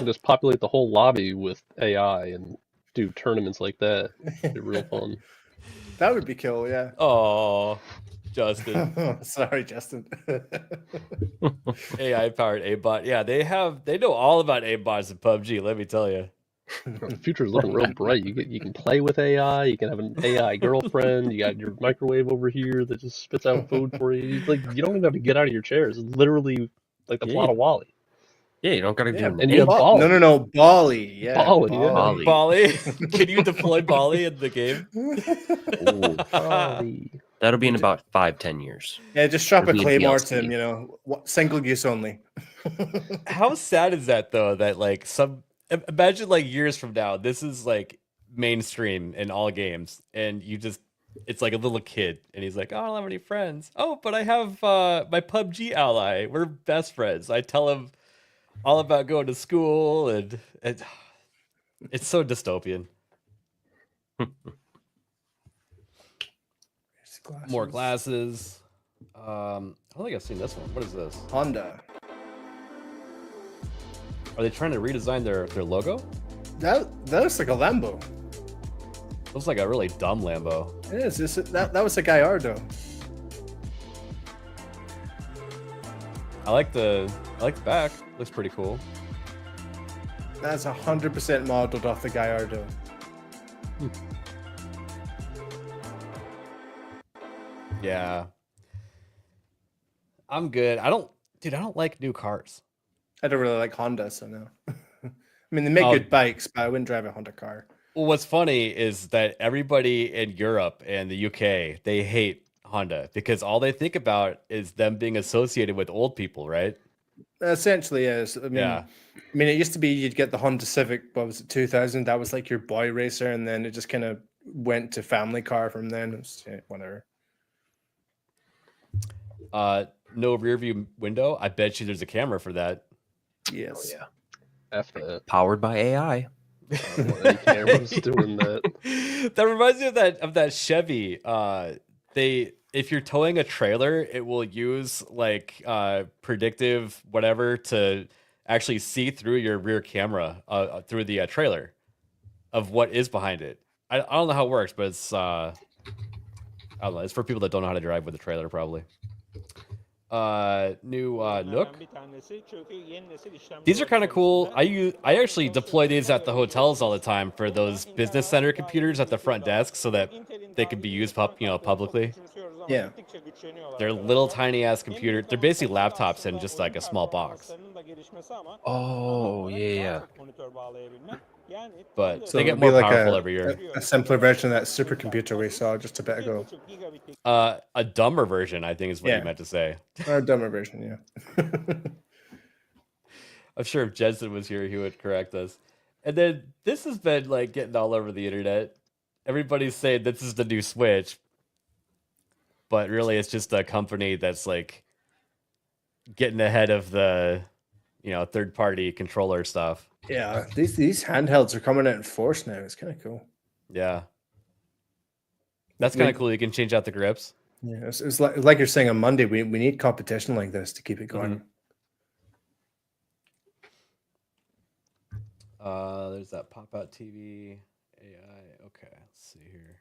just populate the whole lobby with AI and do tournaments like that. It'd be real fun. That would be cool, yeah. Oh, Justin. Sorry, Justin. AI powered aimbot. Yeah, they know all about aimbots in PUBG. Let me tell you. The future is looking real bright. You can play with AI. You can have an AI girlfriend. You got your microwave over here that just spits out food for you. Like you don't even have to get out of your chairs. It's literally like the plot of Wally. Yeah, you don't gotta do And you have Bali. No, Bali. Yeah, Bali, yeah. Bali. Can you deploy Bali in the game? That'll be in about 5-10 years. Yeah, just strap a It'll be in claymore DLC. to him, single use only. How sad is that though? That like imagine like years from now, this is like mainstream in all games, and it's like a little kid, and he's like, "Oh, I don't have any friends." Oh, but I have my PUBG ally. We're best friends. I tell him all about going to school, and it's so dystopian. More glasses. I don't think I've seen this one. What is this? Honda. Are they trying to redesign their logo? That looks like a Lambo. Looks like a really dumb Lambo. It is. That was a Gallardo. I like the back. Looks pretty cool. That's 100% modeled off the Gallardo. Yeah. I'm good. I don't like new cars. I don't really like Honda, so no. I mean, they make good bikes, but I wouldn't drive a Honda car. Well, what's funny is that everybody in Europe and the UK, they hate Honda because all they think about is them being associated with old people, right? Essentially, yes. I mean, it used to be you'd get the Honda Civic, what was it, 2000? That was like your boy racer, and then it just kind of went to family car from then. It was, whatever. No rear view window. I bet you there's a camera for that. Yes. Oh, yeah. F that. Powered by AI. Any cameras doing that. That reminds me of that Chevy. If you're towing a trailer, it will use like predictive whatever to actually see through your rear camera through the trailer of what is behind it. I don't know how it works, but it's I don't know. It's for people that don't know how to drive with a trailer, probably. New Nook. These are kind of cool. I actually deploy these at the hotels all the time for those business center computers at the front desk so that they can be used publicly. Yeah. They're little tiny ass computers. They're basically laptops in just like a small box. Oh yeah. But So they get it'll be more like powerful every year. a simpler version of that supercomputer we saw just a bit ago. A dumber version, I think, is what Yeah. you meant to say. Or a dumber version, yeah. I'm sure if Jensen was here, he would correct us. And then this has been like getting all over the internet. Everybody's saying this is the new Switch, but really it's just a company that's like getting ahead of the, third-party controller stuff. Yeah, these handhelds are coming out in force now. It's kind of cool. Yeah. That's kind of cool. You can change out the grips. Yeah, it's like you're saying on Monday, we need competition like this to keep it going. There's that pop-out TV AI. Okay, let's see here.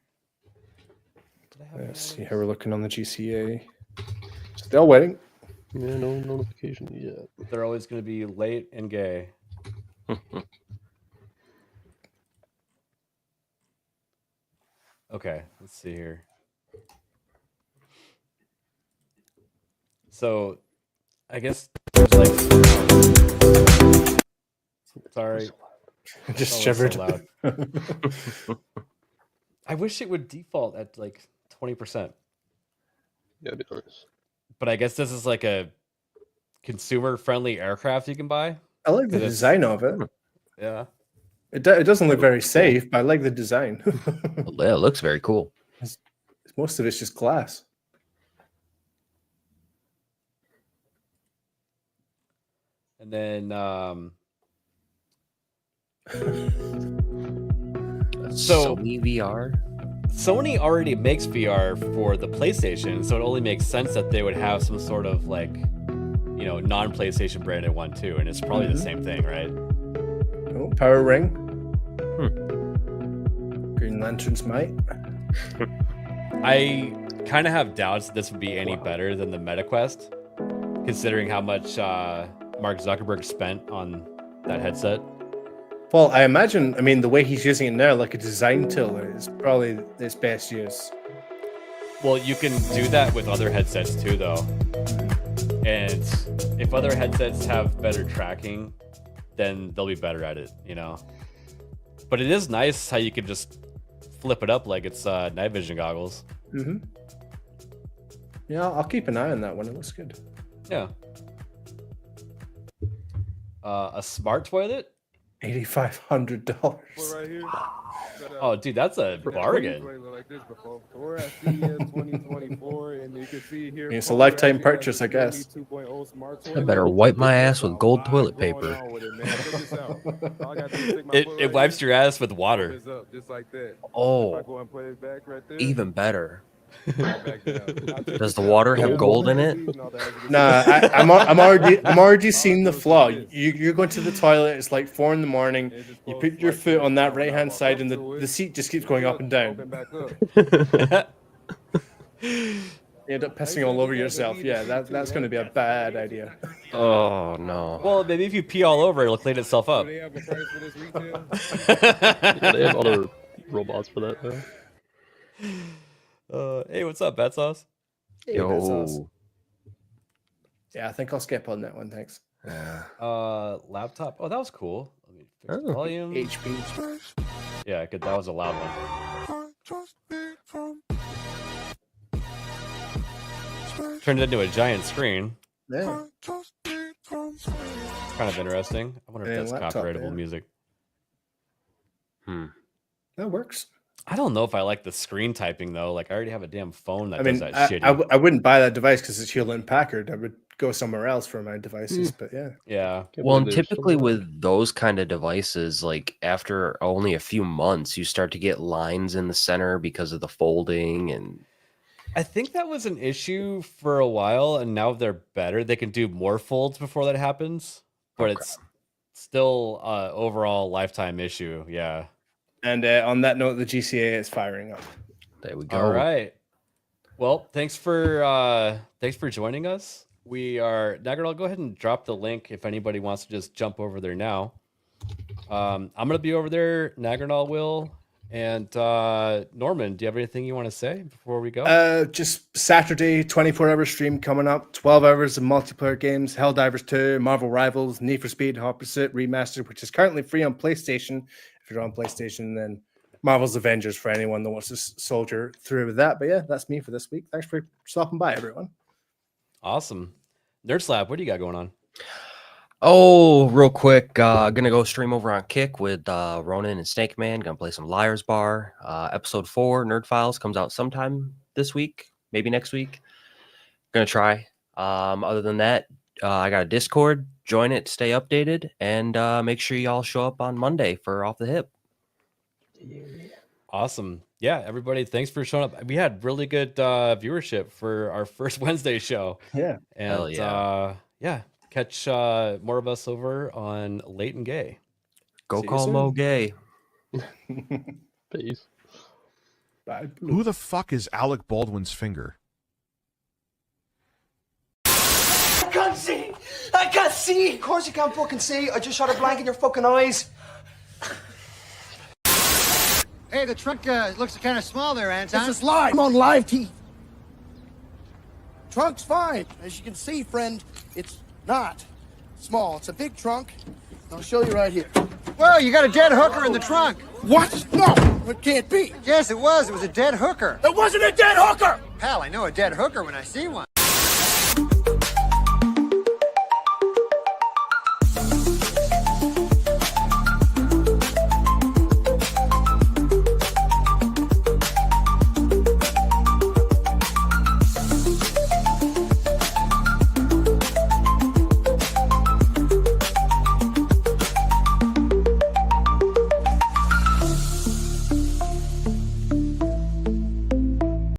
Let's see how we're looking on the GCA. Still waiting. Yeah, no notification yet. They're always going to be late and gay. Okay, let's see here. So, I guess there's like. Sorry. Just Oh, shivered. So loud. I wish it would default at like 20%. Yeah, be honest. But I guess this is like a consumer-friendly aircraft you can buy. I like the design of it. Yeah. It doesn't look very safe, but I like the design. Yeah, it looks very cool. Most of it's just glass. And then so Sony VR. Sony already makes VR for the PlayStation, so it only makes sense that they would have some sort of like, non-PlayStation branded one too, and it's probably the same thing, right? Oh, power ring. Green Lantern's might. I kind of have doubts this would be any better than the MetaQuest, considering how much Mark Zuckerberg spent on that headset. Well, I imagine, the way he's using it now, like a design tool, is probably its best use. Well, you can do that with other headsets too, though. And if other headsets have better tracking, then they'll be better at it, But it is nice how you can just flip it up like it's night vision goggles. Mm-hmm. Yeah, I'll keep an eye on that one. It looks good. Yeah. A smart toilet? $8,500. Oh, dude, that's a bargain. We're at CES 2024, and you can see here. It's a lifetime purchase, I guess. I better wipe my ass with gold toilet paper. It wipes your ass with water. Oh, even better. Does the water have gold in it? Nah, I'm already seeing the flaw. You're going to the toilet. It's like 4 a.m. You put your foot on that right hand side, and the seat just keeps going up and down. You end up pissing all over yourself. Yeah, that's going to be a bad idea. Oh no. Well, maybe if you pee all over, it'll clean itself up. Yeah, they have other robots for that though. Hey, what's up, Bat Sauce? Hey, Bat Sauce. Yeah, I think I'll skip on that one. Thanks. Laptop. Oh, that was cool. Let me fix the volume. HP. Yeah, good. That was a loud one. Turned it into a giant screen. Yeah. Kind of interesting. I wonder if that's copyrightable music. That works. I don't know if I like the screen typing though. Like I already have a damn phone that does that shitty. I wouldn't buy that device because it's Hewlett Packard. I would go somewhere else for my devices. But yeah. Yeah. Well, and typically with those kind of devices, like after only a few months, you start to get lines in the center because of the folding. And I think that was an issue for a while, and now they're better. They can do more folds before that happens, but it's still overall lifetime issue. Yeah. And on that note, the GCA is firing up. There we go. All right. Well, thanks for joining us. We are Nagard. I'll go ahead and drop the link if anybody wants to just jump over there now. I'm gonna be over there. Nagard will, And Norman, do you have anything you want to say before we go? Just Saturday, 24-hour stream coming up. 12 hours of multiplayer games. Helldivers 2, Marvel Rivals, Need for Speed, Hot Pursuit Remastered, which is currently free on PlayStation. If you're on PlayStation, then Marvel's Avengers for anyone that wants to soldier through with that. But yeah, that's me for this week. Thanks for stopping by, everyone. Awesome. Nerd Slab, what do you got going on? Oh, real quick, gonna go stream over on Kick with Ronan and Snake Man. Gonna play some Liar's Bar. Episode 4, Nerd Files, comes out sometime this week, maybe next week. Gonna try. Other than that, I got a Discord. Join it, stay updated, and make sure y'all show up on Monday for Off the Hip. Awesome. Yeah, everybody, thanks for showing up. We had really good viewership for our first Wednesday show. Yeah. And Hell yeah. yeah, catch more of us over on Late and Gay. Go call Mo Gay. Peace. Bye. Who the fuck is Alec Baldwin's finger? I can't see! I can't see! Of course you can't fucking see. I just shot a blank in your fucking eyes. Hey, the truck looks kind of small there, Anton. This is live. I'm on live TV. Trunk's fine. As you can see, friend, it's not small. It's a big trunk. I'll show you right here. Whoa, you got a dead hooker in the trunk. What? No, it can't be. Yes, it was. It was a dead hooker. It wasn't a dead hooker! Pal, I know a dead hooker when I see one.